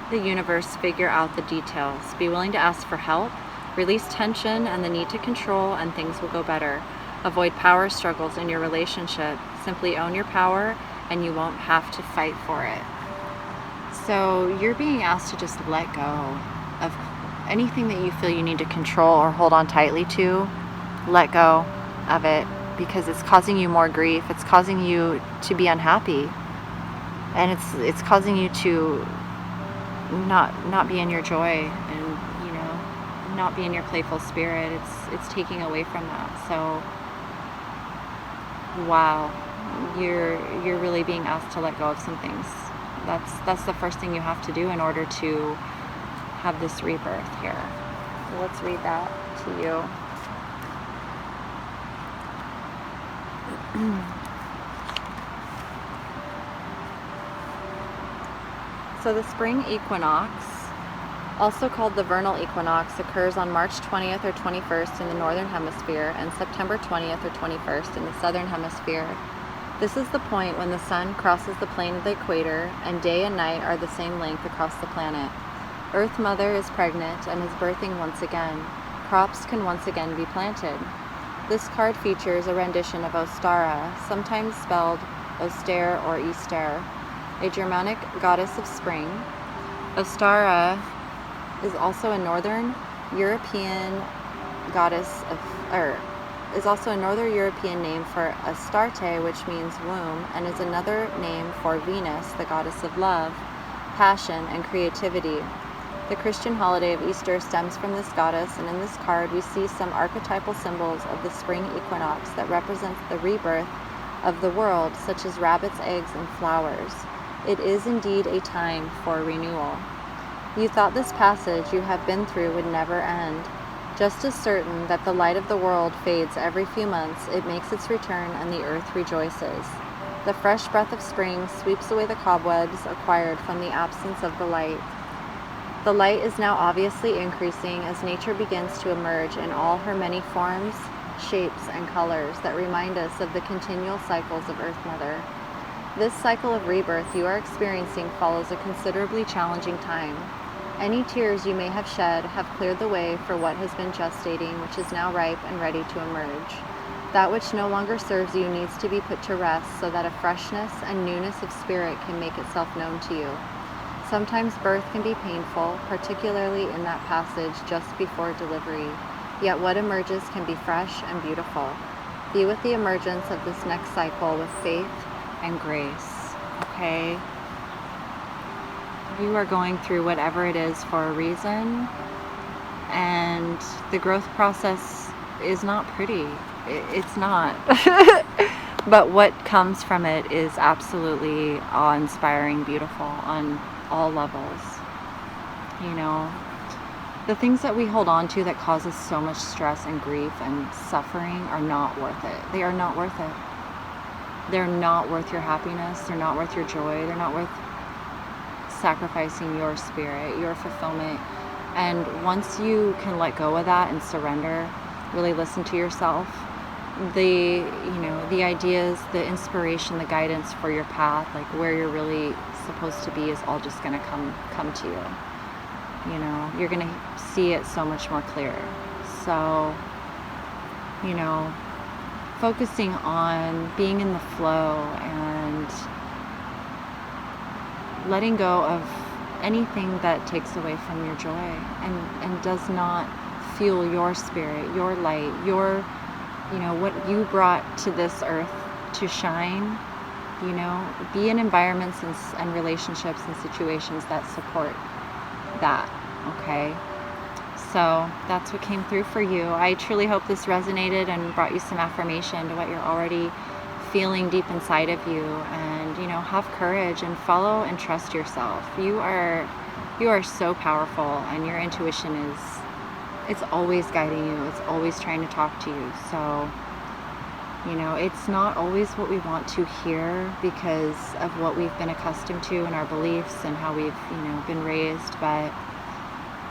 the universe figure out the details. Be willing to ask for help. Release tension and the need to control, and things will go better. Avoid power struggles in your relationship. Simply own your power, and you won't have to fight for it. So you're being asked to just let go of anything that you feel you need to control or hold on tightly to. Let go of it, because it's causing you more grief. It's causing you to be unhappy, and it's causing you to not be in your joy, and not be in your playful spirit. It's taking away from that. So wow, you're really being asked to let go of some things. That's the first thing you have to do in order to have this rebirth here. So let's read that to you. So the spring equinox, also called the vernal equinox, occurs on March 20th or 21st in the northern hemisphere and September 20th or 21st in the southern hemisphere. This is the point when the sun crosses the plane of the equator and day and night are the same length across the planet. Earth Mother is pregnant and is birthing once again. Crops can once again be planted. This card features a rendition of Ostara, sometimes spelled Oster or Easter, a Germanic goddess of spring. Ostara is also a Northern European name for Astarte, which means womb, and is another name for Venus, the goddess of love, passion, and creativity. The Christian holiday of Easter stems from this goddess, and in this card we see some archetypal symbols of the spring equinox that represents the rebirth of the world, such as rabbits' eggs and flowers. It is indeed a time for renewal. You thought this passage you have been through would never end. Just as certain that the light of the world fades every few months, it makes its return and the earth rejoices. The fresh breath of spring sweeps away the cobwebs acquired from the absence of the light. The light is now obviously increasing as nature begins to emerge in all her many forms, shapes, and colors that remind us of the continual cycles of Earth Mother. This cycle of rebirth you are experiencing follows a considerably challenging time. Any tears you may have shed have cleared the way for what has been gestating, which is now ripe and ready to emerge. That which no longer serves you needs to be put to rest so that a freshness and newness of spirit can make itself known to you. Sometimes birth can be painful, particularly in that passage just before delivery. Yet what emerges can be fresh and beautiful. Be with the emergence of this next cycle with faith and grace. Okay? You are going through whatever it is for a reason, and the growth process is not pretty. It's not. But what comes from it is absolutely awe-inspiring, beautiful on all levels. You know, the things that we hold on to that cause us so much stress and grief and suffering are not worth it. They are not worth it. they're not worth your happiness. They're not worth your joy. They're not worth sacrificing your spirit, your fulfillment. And once you can let go of that and surrender, really listen to yourself, the ideas, the inspiration, the guidance for your path, like where you're really supposed to be, is all just going to come to you. You're going to see it so much more clear. So, focusing on being in the flow and letting go of anything that takes away from your joy and does not fuel your spirit, your light, your, what you brought to this earth to shine. Be in environments and relationships and situations that support that. Okay, so that's what came through for you. I truly hope this resonated and brought you some affirmation to what you're already feeling deep inside of you. And have courage and follow and trust yourself. You are so powerful, and your intuition it's always guiding you. It's always trying to talk to you. So it's not always what we want to hear because of what we've been accustomed to and our beliefs and how we've been raised, but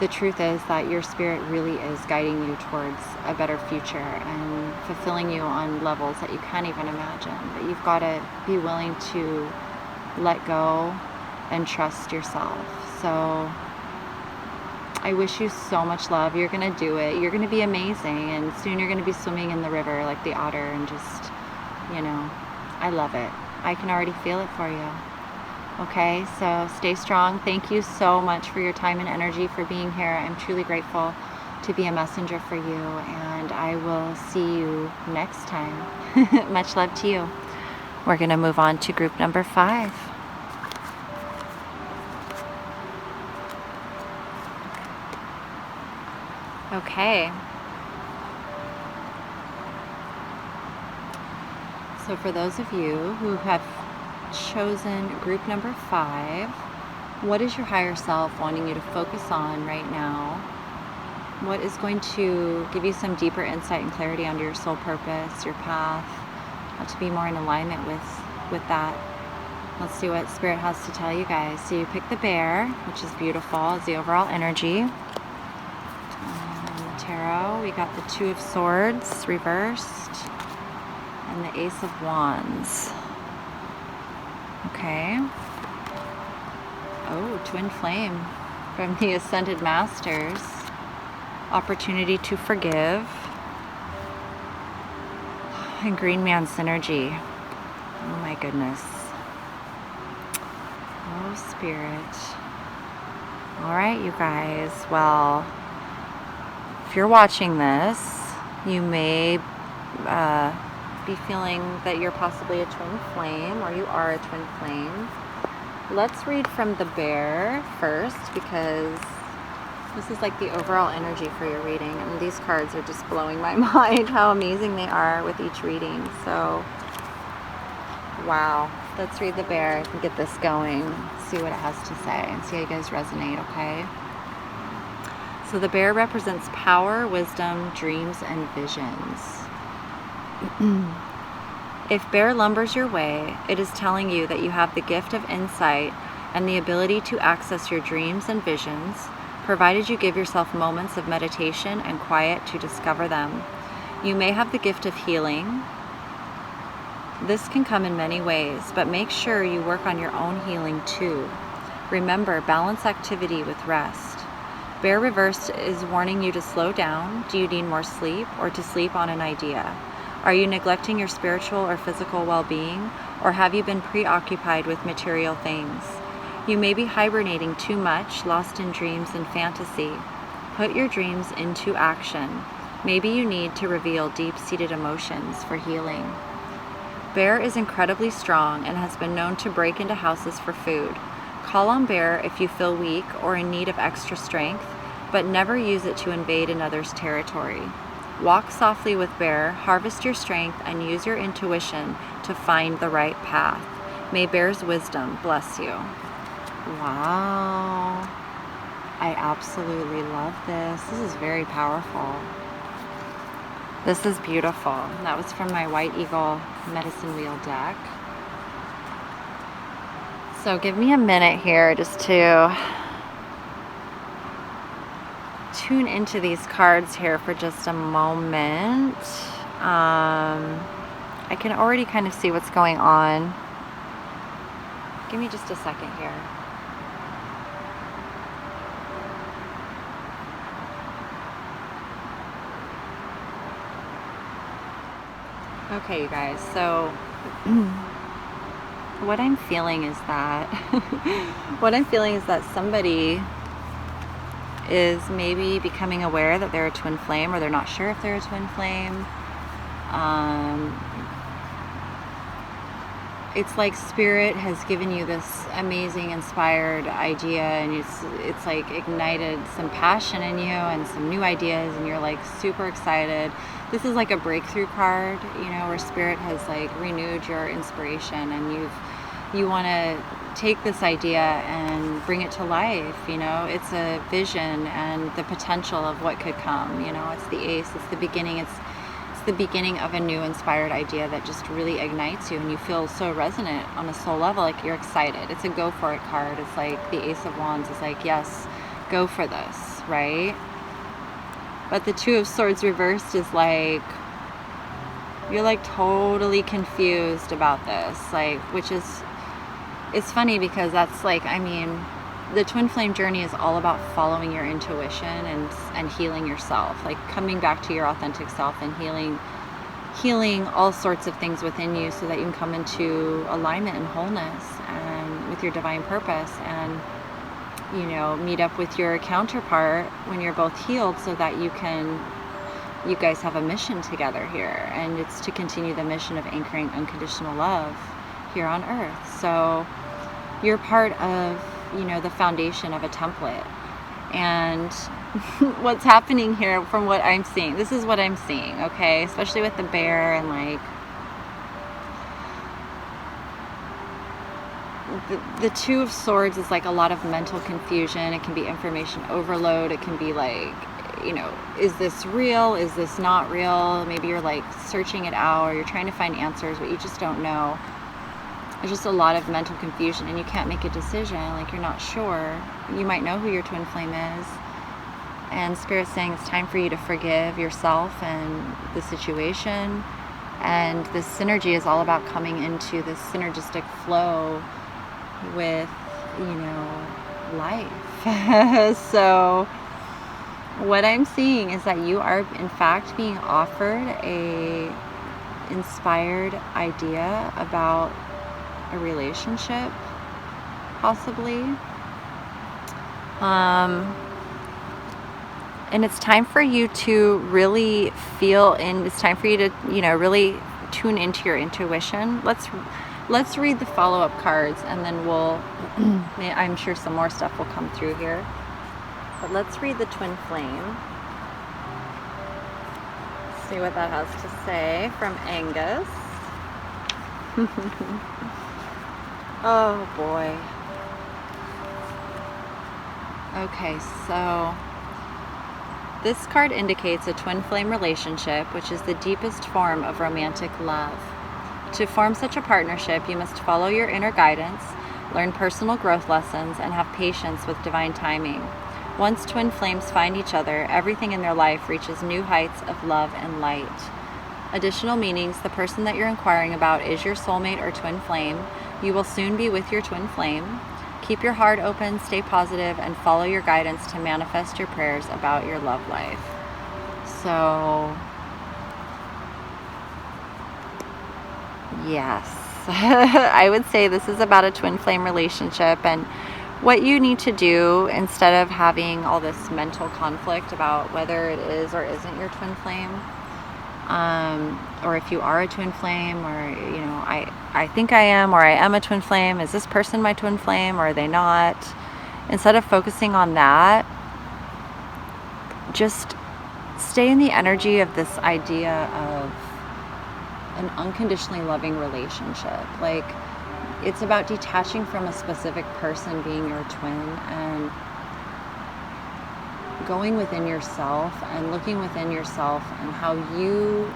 the truth is that your spirit really is guiding you towards a better future and fulfilling you on levels that you can't even imagine. But you've got to be willing to let go and trust yourself. So I wish you so much love. You're going to do it. You're going to be amazing. And soon you're going to be swimming in the river like the otter and just, I love it. I can already feel it for you. Okay, so stay strong. Thank you so much for your time and energy, for being here. I'm truly grateful to be a messenger for you, and I will see you next time. Much love to you. We're going to move on to group number 5. Okay. So for those of you who have chosen group number 5, what is your higher self wanting you to focus on right now? What is going to give you some deeper insight and clarity onto your soul purpose, your path, how to be more in alignment with that? Let's see what Spirit has to tell you guys. So you pick the bear, which is beautiful, is the overall energy. And the tarot, we got the 2 of Swords reversed and the Ace of Wands. Okay. Oh, Twin Flame from the Ascended Masters. Opportunity to forgive. And Green Man Synergy. Oh my goodness. Oh, Spirit. All right, you guys. Well, if you're watching this, you may be feeling that you're possibly a twin flame, or you are a twin flame. Let's read from the bear first, because this is like the overall energy for your reading, and these cards are just blowing my mind how amazing they are with each reading. So wow, let's read the bear and get this going, see what it has to say, and see how you guys resonate. Okay, so the bear represents power, wisdom, dreams, and visions. If bear lumbers your way, it is telling you that you have the gift of insight and the ability to access your dreams and visions, provided you give yourself moments of meditation and quiet to discover them. You may have the gift of healing. This can come in many ways, but make sure you work on your own healing too. Remember, balance activity with rest. Bear reversed is warning you to slow down. Do you need more sleep, or to sleep on an idea? Are you neglecting your spiritual or physical well-being, or have you been preoccupied with material things? You may be hibernating too much, lost in dreams and fantasy. Put your dreams into action. Maybe you need to reveal deep-seated emotions for healing. Bear is incredibly strong and has been known to break into houses for food. Call on bear if you feel weak or in need of extra strength, but never use it to invade another's territory. Walk softly with bear, harvest your strength, and use your intuition to find the right path. May bear's wisdom bless you. Wow. I absolutely love this. This is very powerful. This is beautiful. That was from my White Eagle Medicine Wheel deck. So give me a minute here just to tune into these cards here for just a moment. I can already kind of see what's going on. Give me just a second here. Okay, you guys, so what I'm feeling is that somebody is maybe becoming aware that they're a twin flame, or they're not sure if they're a twin flame. It's like Spirit has given you this amazing, inspired idea, and it's like ignited some passion in you and some new ideas, and you're like super excited. This is like a breakthrough card, you know, where Spirit has like renewed your inspiration, and you want to take this idea and bring it to life. You know, it's a vision and the potential of what could come. You know, it's the Ace, it's the beginning, it's the beginning of a new inspired idea that just really ignites you, and you feel so resonant on a soul level, like you're excited. It's a go for it card. It's like the Ace of Wands is like, yes, go for this, right? But the Two of Swords reversed is like, you're like totally confused about this, like, which is, it's funny because that's like, I mean, the twin flame journey is all about following your intuition and healing yourself, like coming back to your authentic self and healing all sorts of things within you so that you can come into alignment and wholeness and with your divine purpose, and, you know, meet up with your counterpart when you're both healed, so that you guys have a mission together here, and it's to continue the mission of anchoring unconditional love here on earth. So you're part of, you know, the foundation of a template. And what's happening here, from what I'm seeing, this is what I'm seeing, okay, especially with the bear, and like the Two of Swords is like a lot of mental confusion. It can be information overload. It can be like, you know, is this real? Is this not real? Maybe you're like searching it out, or you're trying to find answers, but you just don't know. There's just a lot of mental confusion, and you can't make a decision, like you're not sure. You might know who your twin flame is, and Spirit's saying it's time for you to forgive yourself and the situation. And this synergy is all about coming into this synergistic flow with, you know, life. So what I'm seeing is that you are in fact being offered a inspired idea about a relationship, possibly. And it's time for you to really feel in, it's time for you to, you know, really tune into your intuition. Let's read the follow-up cards, and then we'll I'm sure some more stuff will come through here. But let's read the twin flame. See what that has to say from Angus. Oh boy. Okay, so this card indicates a twin flame relationship, which is the deepest form of romantic love. To form such a partnership, you must follow your inner guidance, learn personal growth lessons, and have patience with divine timing. Once twin flames find each other, everything in their life reaches new heights of love and light. Additional meanings: the person that you're inquiring about is your soulmate or twin flame. You will soon be with your twin flame. Keep your heart open, stay positive, and follow your guidance to manifest your prayers about your love life. So, yes, I would say this is about a twin flame relationship, and what you need to do, instead of having all this mental conflict about whether it is or isn't your twin flame, or if you are a twin flame, or, you know, I think I am, or I am a twin flame, is this person my twin flame, or are they not? Instead of focusing on that, just stay in the energy of this idea of an unconditionally loving relationship. Like, it's about detaching from a specific person being your twin, and going within yourself and looking within yourself and how you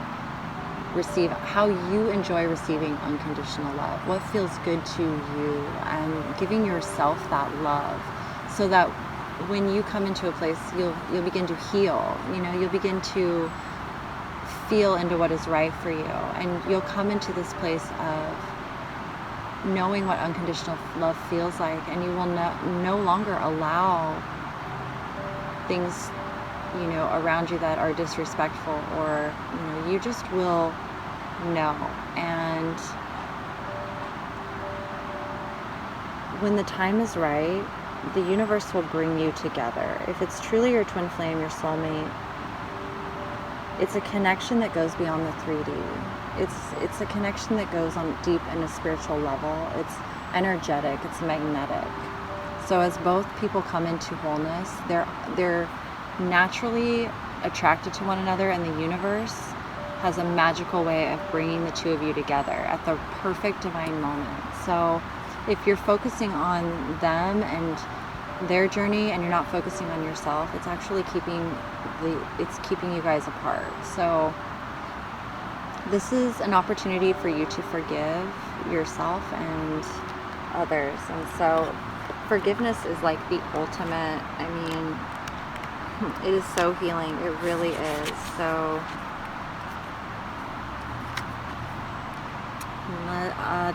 enjoy receiving unconditional love, what feels good to you, and giving yourself that love, so that when you come into a place, you'll begin to heal. You'll begin to feel into what is right for you, and you'll come into this place of knowing what unconditional love feels like, and you will no longer allow things around you that are disrespectful, or you just will know. And when the time is right, the universe will bring you together. If it's truly your twin flame, your soulmate, it's a connection that goes beyond the 3D. It's a connection that goes on deep in a spiritual level. It's energetic, it's magnetic. So as both people come into wholeness, they're naturally attracted to one another, and the universe has a magical way of bringing the two of you together at the perfect divine moment. So if you're focusing on them and their journey and you're not focusing on yourself, it's actually keeping you guys apart. So this is an opportunity for you to forgive yourself and others. And so forgiveness is like the ultimate, it is so healing. It really is. So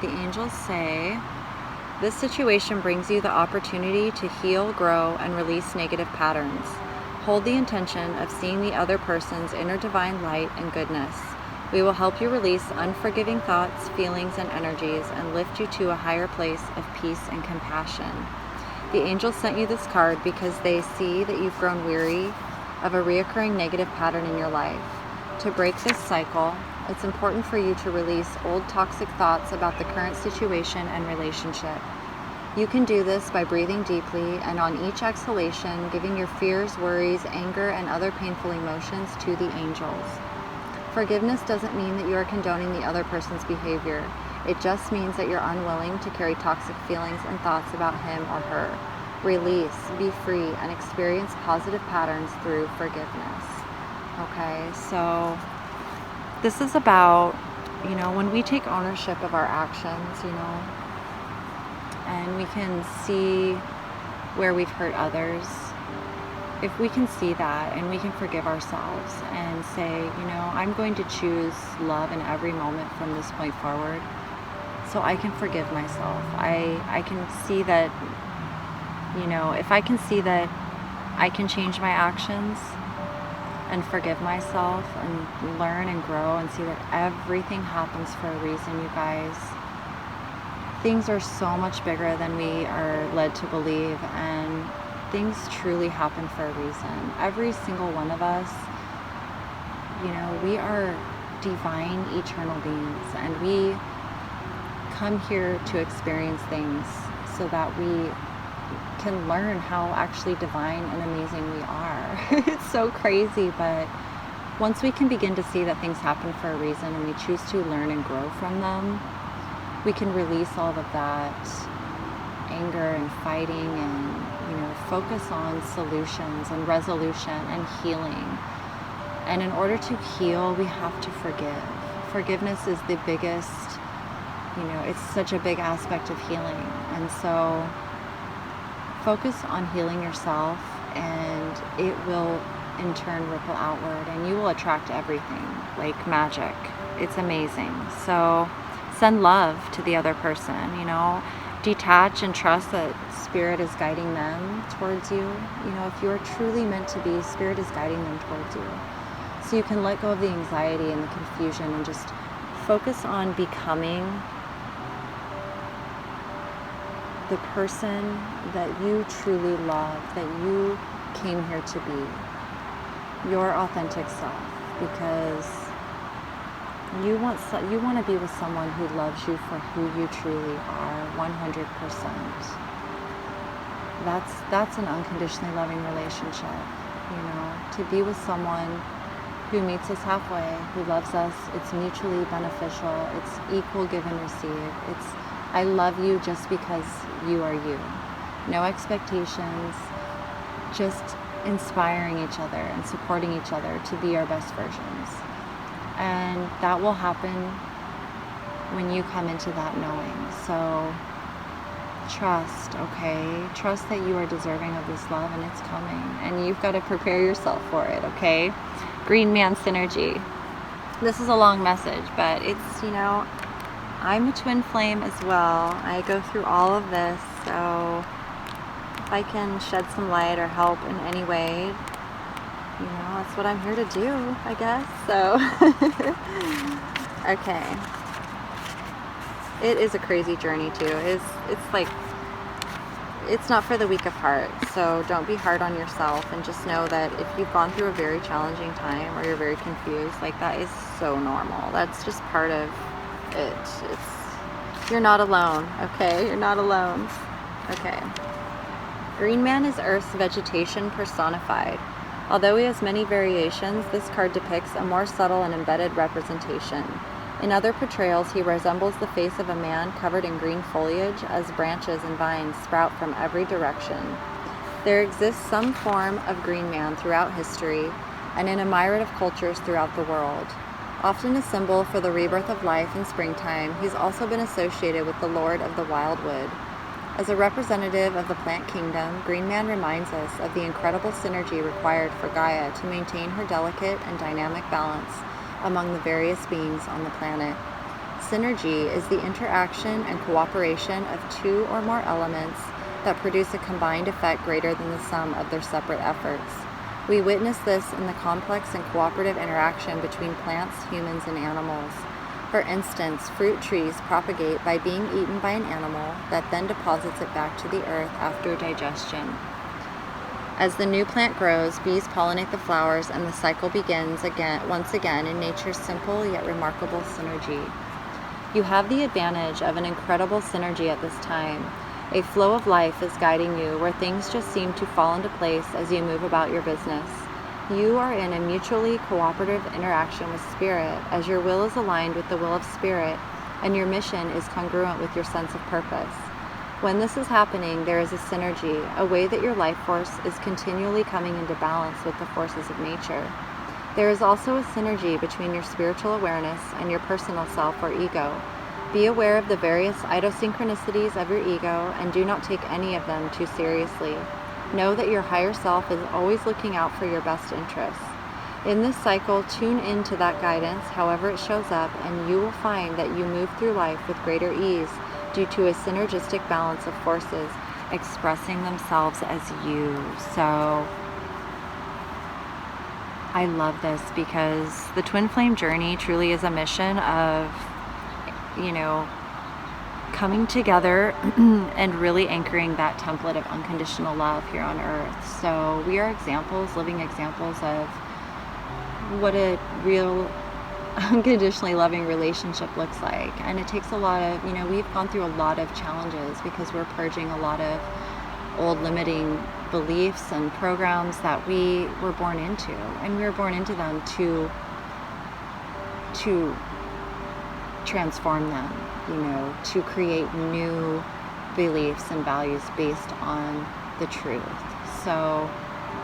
the angels say, this situation brings you the opportunity to heal, grow, and release negative patterns. Hold the intention of seeing the other person's inner divine light and goodness. We will help you release unforgiving thoughts, feelings, and energies, and lift you to a higher place of peace and compassion. The angels sent you this card because they see that you've grown weary of a reoccurring negative pattern in your life. To break this cycle, it's important for you to release old toxic thoughts about the current situation and relationship. You can do this by breathing deeply and on each exhalation, giving your fears, worries, anger, and other painful emotions to the angels. Forgiveness doesn't mean that you are condoning the other person's behavior. It just means that you're unwilling to carry toxic feelings and thoughts about him or her. Release, be free, and experience positive patterns through forgiveness. Okay, so this is about, when we take ownership of our actions, and we can see where we've hurt others. If we can see that and we can forgive ourselves and say, I'm going to choose love in every moment from this point forward, so I can forgive myself. I can see that, if I can see that I can change my actions and forgive myself and learn and grow and see that everything happens for a reason, you guys. Things are so much bigger than we are led to believe, and things truly happen for a reason. Every single one of us, we are divine, eternal beings, and we come here to experience things so that we can learn how actually divine and amazing we are. It's so crazy, but once we can begin to see that things happen for a reason and we choose to learn and grow from them, we can release all of that anger and fighting and focus on solutions and resolution and healing. And in order to heal, we have to forgive. Forgiveness is the biggest, it's such a big aspect of healing. And so focus on healing yourself, and it will in turn ripple outward, and you will attract everything like magic. It's amazing. So send love to the other person, detach and trust that Spirit is guiding them towards you. If you are truly meant to be, Spirit is guiding them towards you. So you can let go of the anxiety and the confusion and just focus on becoming the person that you truly love, that you came here to be, your authentic self, because you want to be with someone who loves you for who you truly are, 100%. That's an unconditionally loving relationship, to be with someone who meets us halfway, who loves us. It's mutually beneficial. It's equal give and receive. It's I love you just because you are you. No expectations, just inspiring each other and supporting each other to be our best versions. And that will happen when you come into that knowing. So trust, okay? Trust that you are deserving of this love and it's coming. And you've got to prepare yourself for it, okay? Green man synergy. This is a long message, but it's, you know, I'm a twin flame as well. I go through all of this, so if I can shed some light or help in any way, you know, that's what I'm here to do, I guess. So, okay. It is a crazy journey too. It's like, it's not for the weak of heart. So don't be hard on yourself, and just know that if you've gone through a very challenging time or you're very confused, like, that is so normal. That's just part of it. You're not alone, okay? You're not alone. Okay. Green man is Earth's vegetation personified. Although he has many variations, this card depicts a more subtle and embedded representation. In other portrayals, he resembles the face of a man covered in green foliage as branches and vines sprout from every direction. There exists some form of green man throughout history and in a myriad of cultures throughout the world. Often a symbol for the rebirth of life in springtime, he's also been associated with the Lord of the Wildwood. As a representative of the plant kingdom, Green Man reminds us of the incredible synergy required for Gaia to maintain her delicate and dynamic balance among the various beings on the planet. Synergy is the interaction and cooperation of two or more elements that produce a combined effect greater than the sum of their separate efforts. We witness this in the complex and cooperative interaction between plants, humans, and animals. For instance, fruit trees propagate by being eaten by an animal that then deposits it back to the earth after digestion. As the new plant grows, bees pollinate the flowers, and the cycle begins once again in nature's simple yet remarkable synergy. You have the advantage of an incredible synergy at this time. A flow of life is guiding you where things just seem to fall into place as you move about your business. You are in a mutually cooperative interaction with Spirit, as your will is aligned with the will of Spirit, and your mission is congruent with your sense of purpose. When this is happening, there is a synergy, a way that your life force is continually coming into balance with the forces of nature. There is also a synergy between your spiritual awareness and your personal self or ego. Be aware of the various idiosynchronicities of your ego and do not take any of them too seriously. Know that your higher self is always looking out for your best interests. In this cycle, tune into that guidance, however it shows up, and you will find that you move through life with greater ease due to a synergistic balance of forces expressing themselves as you. So I love this because the twin flame journey truly is a mission of, you know, coming together and really anchoring that template of unconditional love here on earth. So we are examples, living examples of what a real unconditionally loving relationship looks like. And it takes a lot of, you know, we've gone through a lot of challenges because we're purging a lot of old limiting beliefs and programs that we were born into. And we were born into them to transform them, you know, to create new beliefs and values based on the truth. So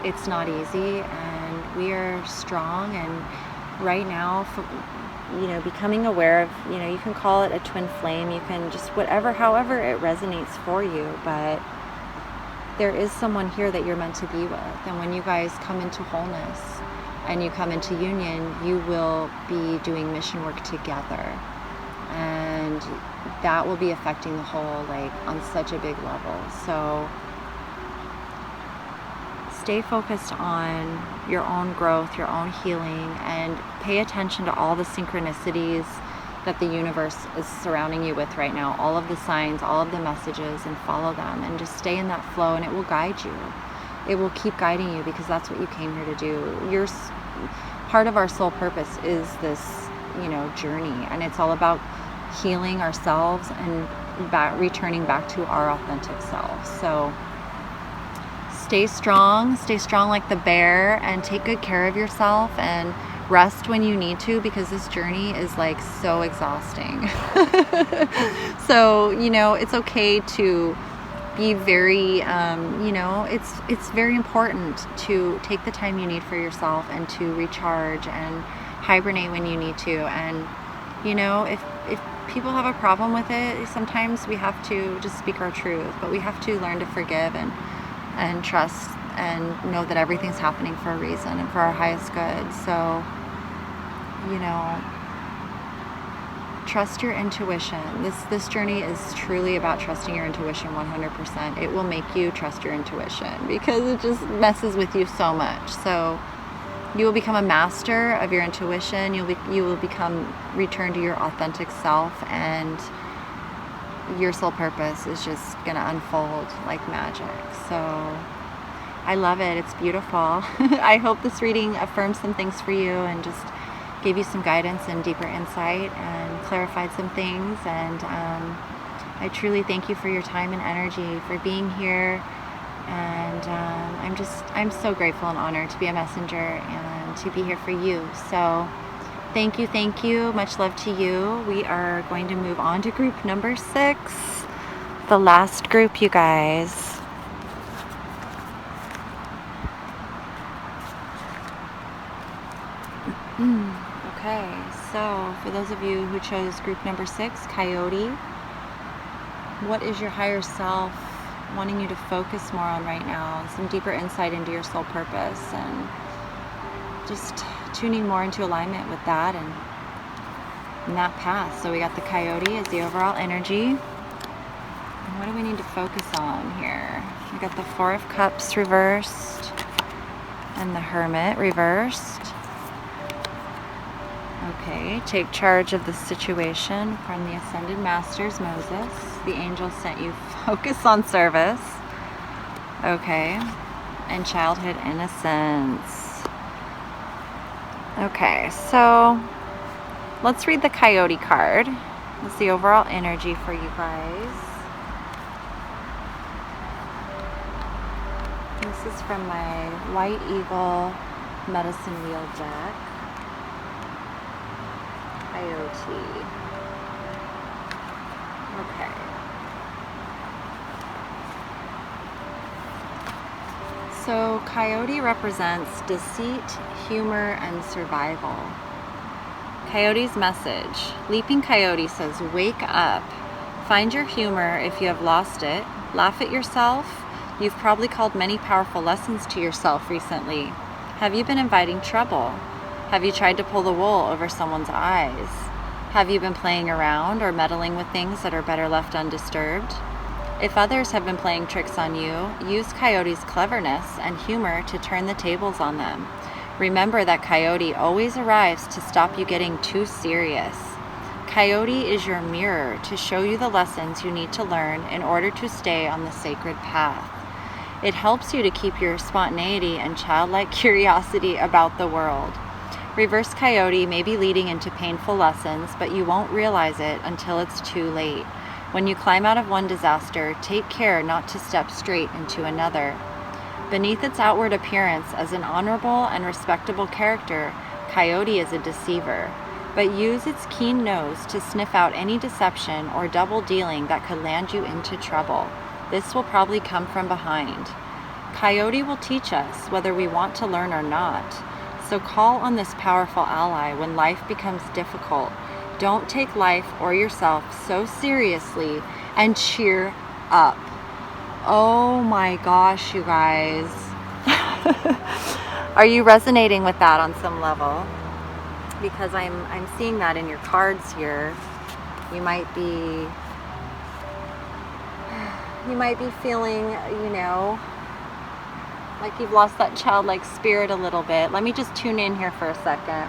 it's not easy, and we are strong. And right now, you know, becoming aware of, you know, you can call it a twin flame, you can just however it resonates for you, but there is someone here that you're meant to be with. And when you guys come into wholeness and you come into union, you will be doing mission work together. And that will be affecting the whole, like, on such a big level. So stay focused on your own growth, your own healing, and pay attention to all the synchronicities that the universe is surrounding you with right now, all of the signs, all of the messages, and follow them, and just stay in that flow, and it will guide you. It will keep guiding you because that's what you came here to do. Part of our soul purpose is this, you know, journey, and it's all about healing ourselves and returning back to our authentic selves. So stay strong like the bear, and take good care of yourself, and rest when you need to, because this journey is like so exhausting. So, you know, it's okay to be very, you know, it's very important to take the time you need for yourself and to recharge and hibernate when you need to. And, you know, if people have a problem with it, sometimes we have to just speak our truth, but we have to learn to forgive and trust and know that everything's happening for a reason and for our highest good. So, you know, trust your intuition. This journey is truly about trusting your intuition 100%. It will make you trust your intuition because it just messes with you so much. So you will become a master of your intuition. You will become return to your authentic self, and your soul purpose is just gonna unfold like magic. So I love it. It's beautiful. I hope this reading affirmed some things for you and just gave you some guidance and deeper insight and clarified some things. And I truly thank you for your time and energy, for being here. And I'm so grateful and honored to be a messenger and to be here for you. So thank you. Much love to you. We are going to move on to group number 6, the last group, you guys. Okay, so for those of you who chose group number 6, Coyote, what is your higher self wanting you to focus more on right now? Some deeper insight into your soul purpose and just tuning more into alignment with that and that path. So we got the Coyote as the overall energy. And what do we need to focus on here? We got the 4 of Cups reversed and the Hermit reversed. Okay, take charge of the situation from the Ascended Masters, Moses. The angel sent you focus on service. Okay, and childhood innocence. Okay, so let's read the Coyote card. That's the overall energy for you guys. This is from my White Eagle Medicine Wheel deck. Coyote. Okay. So Coyote represents deceit, humor, and survival. Coyote's message. Leaping Coyote says, wake up. Find your humor if you have lost it. Laugh at yourself. You've probably called many powerful lessons to yourself recently. Have you been inviting trouble? Have you tried to pull the wool over someone's eyes? Have you been playing around or meddling with things that are better left undisturbed? If others have been playing tricks on you, use Coyote's cleverness and humor to turn the tables on them. Remember that Coyote always arrives to stop you getting too serious. Coyote is your mirror to show you the lessons you need to learn in order to stay on the sacred path. It helps you to keep your spontaneity and childlike curiosity about the world. Reverse Coyote may be leading into painful lessons, but you won't realize it until it's too late. When you climb out of one disaster, take care not to step straight into another. Beneath its outward appearance as an honorable and respectable character, Coyote is a deceiver, but use its keen nose to sniff out any deception or double dealing that could land you into trouble. This will probably come from behind. Coyote will teach us whether we want to learn or not. So call on this powerful ally when life becomes difficult. Don't take life or yourself so seriously and cheer up. Oh my gosh, you guys. Are you resonating with that on some level? Because I'm seeing that in your cards here. You might be feeling, you know, like you've lost that childlike spirit a little bit. Let me just tune in here for a second.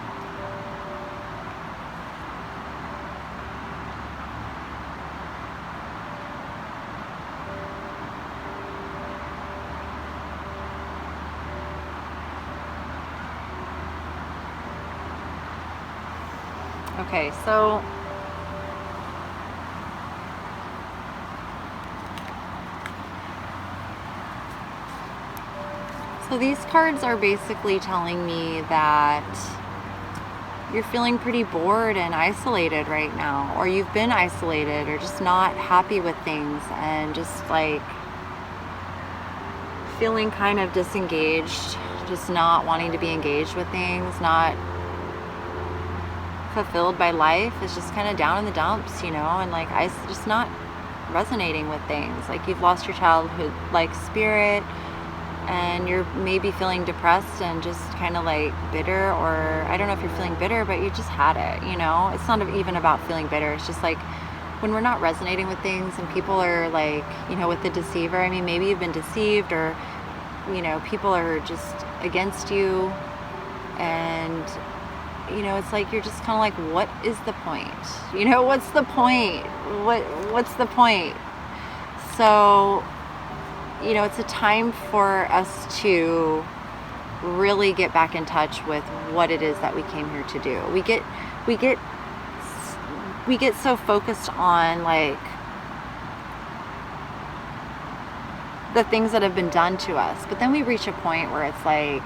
Okay, so these cards are basically telling me that you're feeling pretty bored and isolated right now, or you've been isolated or just not happy with things and just like feeling kind of disengaged, just not wanting to be engaged with things, not fulfilled by life, is just kind of down in the dumps, you know, and like just not resonating with things. Like you've lost your childhood like spirit, and you're maybe feeling depressed and just kind of like bitter, or I don't know if you're feeling bitter, but you just had it, you know. It's not even about feeling bitter. It's just like when we're not resonating with things and people are like, you know, with the deceiver, I mean, maybe you've been deceived, or, you know, people are just against you, and, you know, it's like you're just kind of like, what is the point? You know, what's the point? What's the point? So, you know, it's a time for us to really get back in touch with what it is that we came here to do. We get so focused on like the things that have been done to us, but then we reach a point where it's like,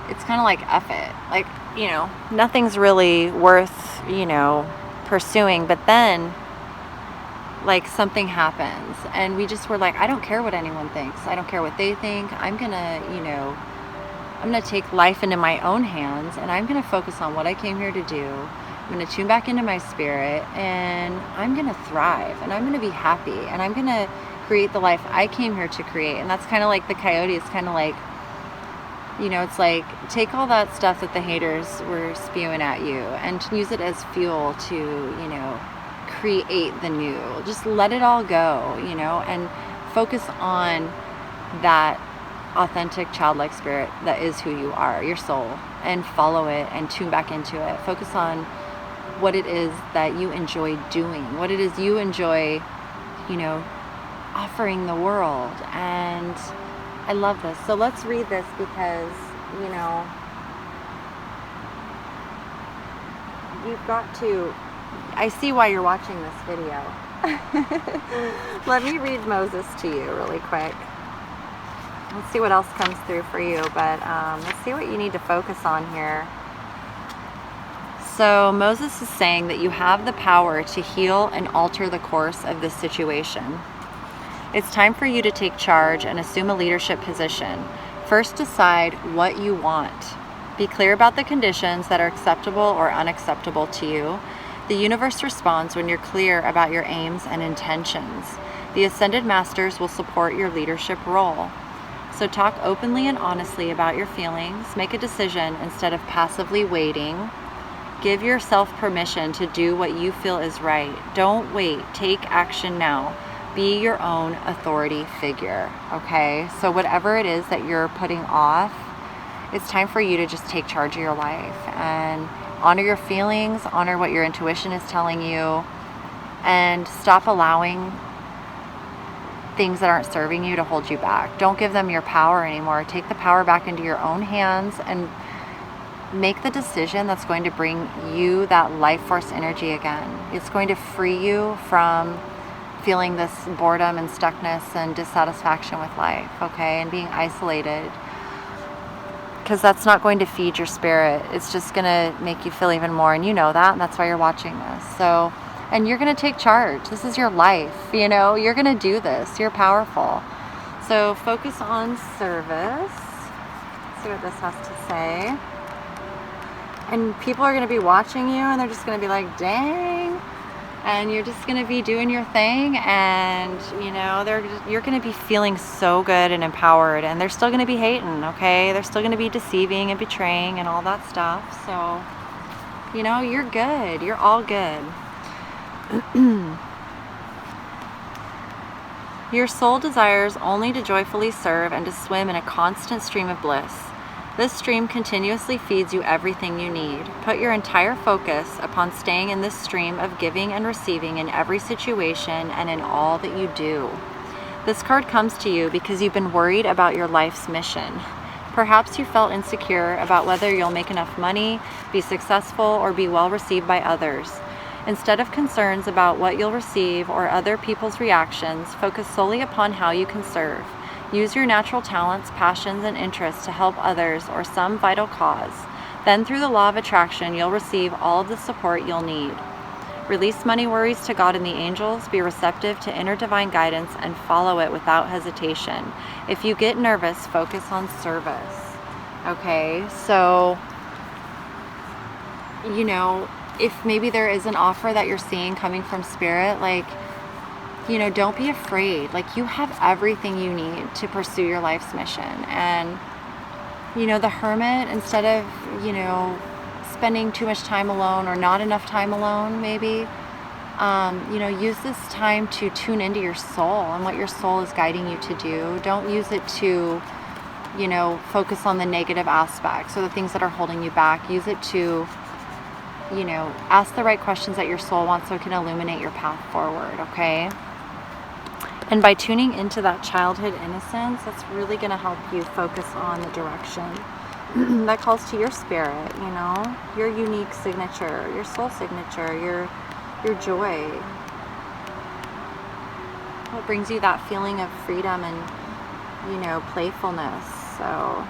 it's kind of like F it, like, you know, nothing's really worth, you know, pursuing. But then like something happens and we just were like, I don't care what anyone thinks, I don't care what they think, I'm gonna, you know, I'm gonna take life into my own hands, and I'm gonna focus on what I came here to do. I'm gonna tune back into my spirit, and I'm gonna thrive, and I'm gonna be happy, and I'm gonna create the life I came here to create. And that's kind of like the coyote. It's kind of like, you know, it's like, take all that stuff that the haters were spewing at you and use it as fuel to, you know, create the new. Just let it all go, you know, and focus on that authentic childlike spirit that is who you are, your soul, and follow it and tune back into it. Focus on what it is that you enjoy doing, what it is you enjoy, you know, offering the world. And I love this. So let's read this because, you know, you've got to, I see why you're watching this video. Let me read Moses to you really quick. Let's see what else comes through for you, but let's see what you need to focus on here. So Moses is saying that you have the power to heal and alter the course of this situation. It's time for you to take charge and assume a leadership position. First, decide what you want. Be clear about the conditions that are acceptable or unacceptable to you. The universe responds when you're clear about your aims and intentions. The Ascended Masters will support your leadership role. So talk openly and honestly about your feelings. Make a decision instead of passively waiting. Give yourself permission to do what you feel is right. Don't wait. Take action now. Be your own authority figure, okay? So whatever it is that you're putting off, it's time for you to just take charge of your life and honor your feelings, honor what your intuition is telling you, and stop allowing things that aren't serving you to hold you back. Don't give them your power anymore. Take the power back into your own hands and make the decision that's going to bring you that life force energy again. It's going to free you from feeling this boredom and stuckness and dissatisfaction with life, okay, and being isolated, because that's not going to feed your spirit. It's just going to make you feel even more, and you know that, and that's why you're watching this. So, and you're going to take charge. This is your life, you know, you're going to do this. You're powerful. So focus on service. Let's see what this has to say. And people are going to be watching you, and they're just going to be like, dang. And you're just going to be doing your thing, and, you know, you're going to be feeling so good and empowered, and they're still going to be hating, okay? They're still going to be deceiving and betraying and all that stuff. So, you know, you're good. You're all good. Your soul desires only to joyfully serve and to swim in a constant stream of bliss. This stream continuously feeds you everything you need. Put your entire focus upon staying in this stream of giving and receiving in every situation and in all that you do. This card comes to you because you've been worried about your life's mission. Perhaps you felt insecure about whether you'll make enough money, be successful, or be well received by others. Instead of concerns about what you'll receive or other people's reactions, focus solely upon how you can serve. Use your natural talents, passions, and interests to help others or some vital cause. Then through the law of attraction, you'll receive all of the support you'll need. Release money worries to God and the angels. Be receptive to inner divine guidance and follow it without hesitation. If you get nervous, focus on service. Okay, so, you know, if maybe there is an offer that you're seeing coming from Spirit, like, you know, don't be afraid. Like, you have everything you need to pursue your life's mission. And, you know, the hermit, instead of, you know, spending too much time alone or not enough time alone, maybe, you know, use this time to tune into your soul and what your soul is guiding you to do. Don't use it to, you know, focus on the negative aspects or the things that are holding you back. Use it to, you know, ask the right questions that your soul wants so it can illuminate your path forward, okay? And by tuning into that childhood innocence, that's really going to help you focus on the direction that calls to your spirit, you know, your unique signature, your soul signature, your joy. What brings you that feeling of freedom and, you know, playfulness. So,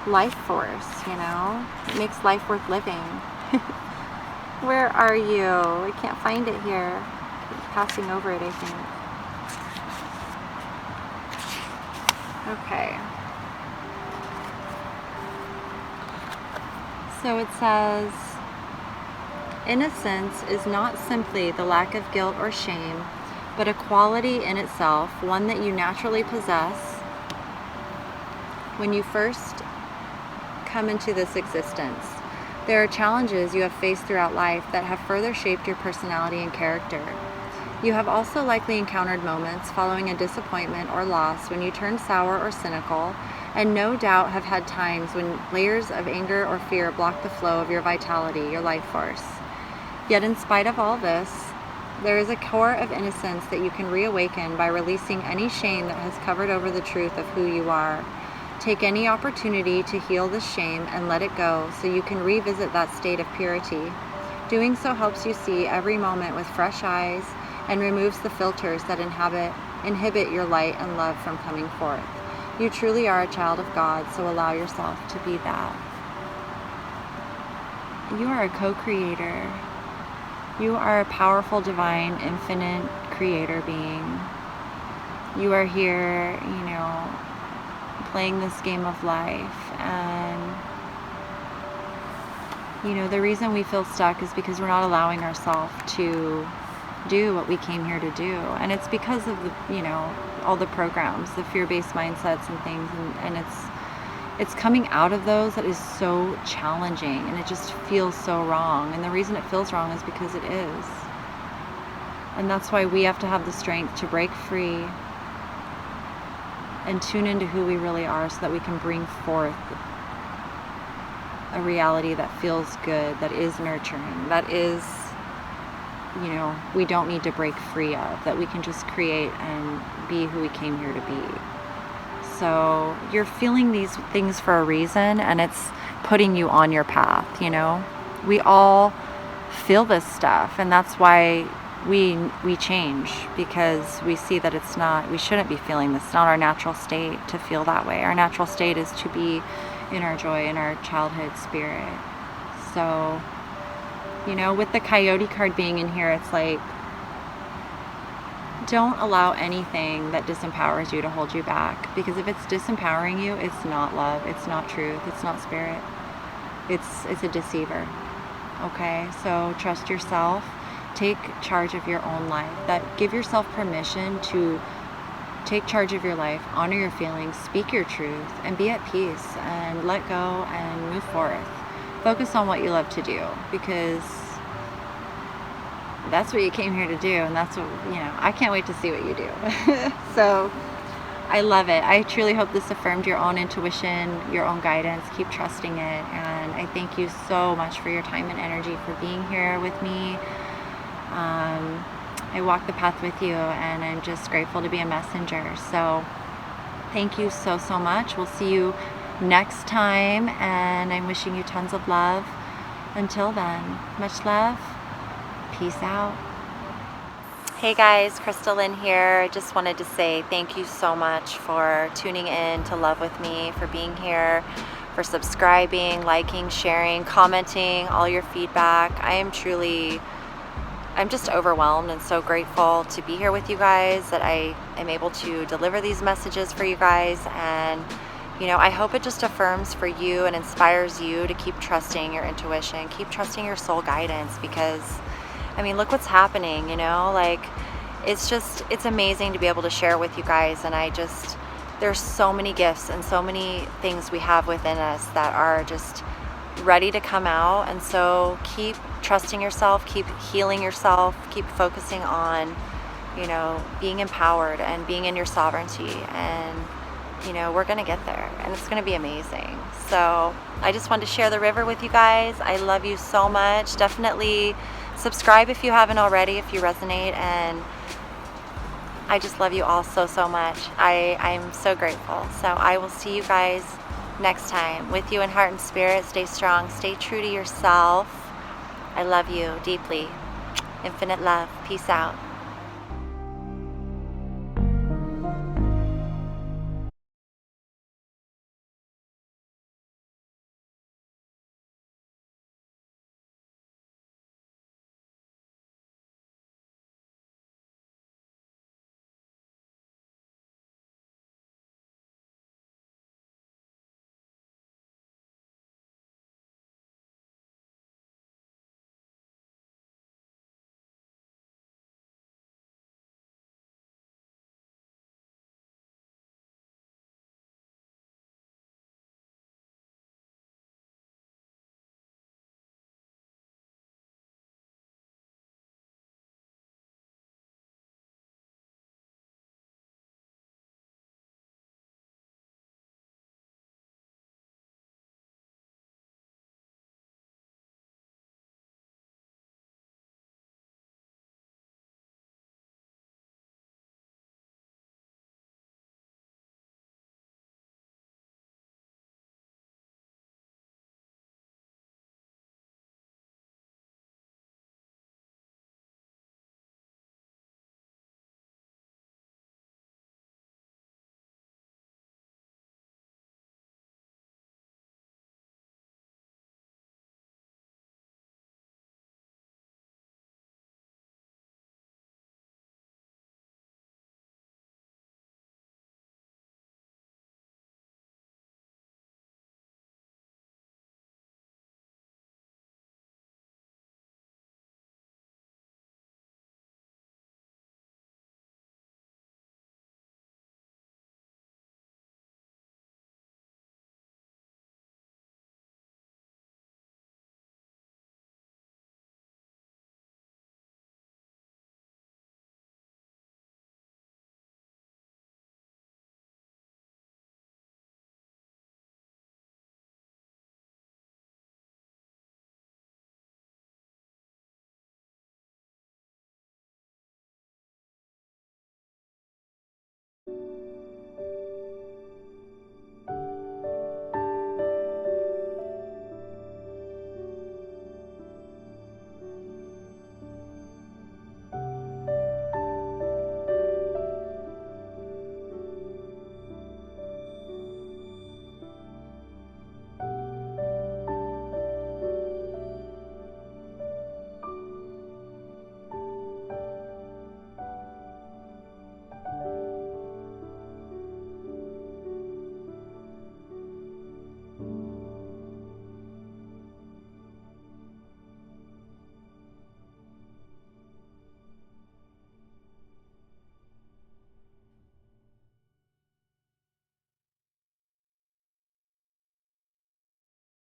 life force, you know, it makes life worth living. Where are you? I can't find it here. Keep passing over it, I think. Okay. So it says, innocence is not simply the lack of guilt or shame, but a quality in itself, one that you naturally possess when you first come into this existence. There are challenges you have faced throughout life that have further shaped your personality and character. You have also likely encountered moments following a disappointment or loss when you turned sour or cynical, and no doubt have had times when layers of anger or fear block the flow of your vitality, your life force. Yet in spite of all this, there is a core of innocence that you can reawaken by releasing any shame that has covered over the truth of who you are. Take any opportunity to heal this shame and let it go so you can revisit that state of purity. Doing so helps you see every moment with fresh eyes and removes the filters that inhibit your light and love from coming forth. You truly are a child of God, so allow yourself to be that. You are a co-creator. You are a powerful, divine, infinite creator being. You are here, you know, playing this game of life, and you know, the reason we feel stuck is because we're not allowing ourselves to do what we came here to do. And it's because of the, you know, all the programs, the fear-based mindsets and things, and it's coming out of those that is so challenging, and it just feels so wrong. And the reason it feels wrong is because it is. And that's why we have to have the strength to break free and tune into who we really are so that we can bring forth a reality that feels good, that is nurturing, that is, you know, we don't need to break free of, that we can just create and be who we came here to be. So you're feeling these things for a reason, and it's putting you on your path, you know. We all feel this stuff, and that's why we change, because we see that it's not, we shouldn't be feeling this. It's not our natural state to feel that way. Our natural state is to be in our joy, in our childhood spirit. So, you know, with the coyote card being in here, it's like, don't allow anything that disempowers you to hold you back, because if it's disempowering you, it's not love, it's not truth, it's not spirit, it's a deceiver. Okay, so trust yourself, take charge of your own life. That give yourself permission to take charge of your life, honor your feelings, speak your truth, and be at peace, and let go and move forth. Focus on what you love to do, because that's what you came here to do, and that's what, you know, I can't wait to see what you do. So I love it. I truly hope this affirmed your own intuition, your own guidance. Keep trusting it, and I thank you so much for your time and energy, for being here with me. I walk the path with you, and I'm just grateful to be a messenger. So thank you so much. We'll see you next time, and I'm wishing you tons of love. Until then, much love. Peace out. Hey guys, Crystal Lynn here. I just wanted to say thank you so much for tuning in to Love with me, for being here, for subscribing, liking, sharing, commenting, all your feedback. I am truly I'm just overwhelmed and so grateful to be here with you guys, that I am able to deliver these messages for you guys. And I hope it just affirms for you and inspires you to keep trusting your intuition, keep trusting your soul guidance, because look what's happening, like it's amazing to be able to share with you guys. And there's so many gifts and so many things we have within us that are just ready to come out. And so keep trusting yourself, keep healing yourself, keep focusing on, being empowered and being in your sovereignty. And we're gonna get there, and it's gonna be amazing. So I just wanted to share the river with you guys. I love you so much. Definitely subscribe if you haven't already, if you resonate. And I just love you all so, so much. I'm so grateful. So I will see you guys next time. With you in heart and spirit. Stay strong, stay true to yourself. I love you deeply. Infinite love. Peace out.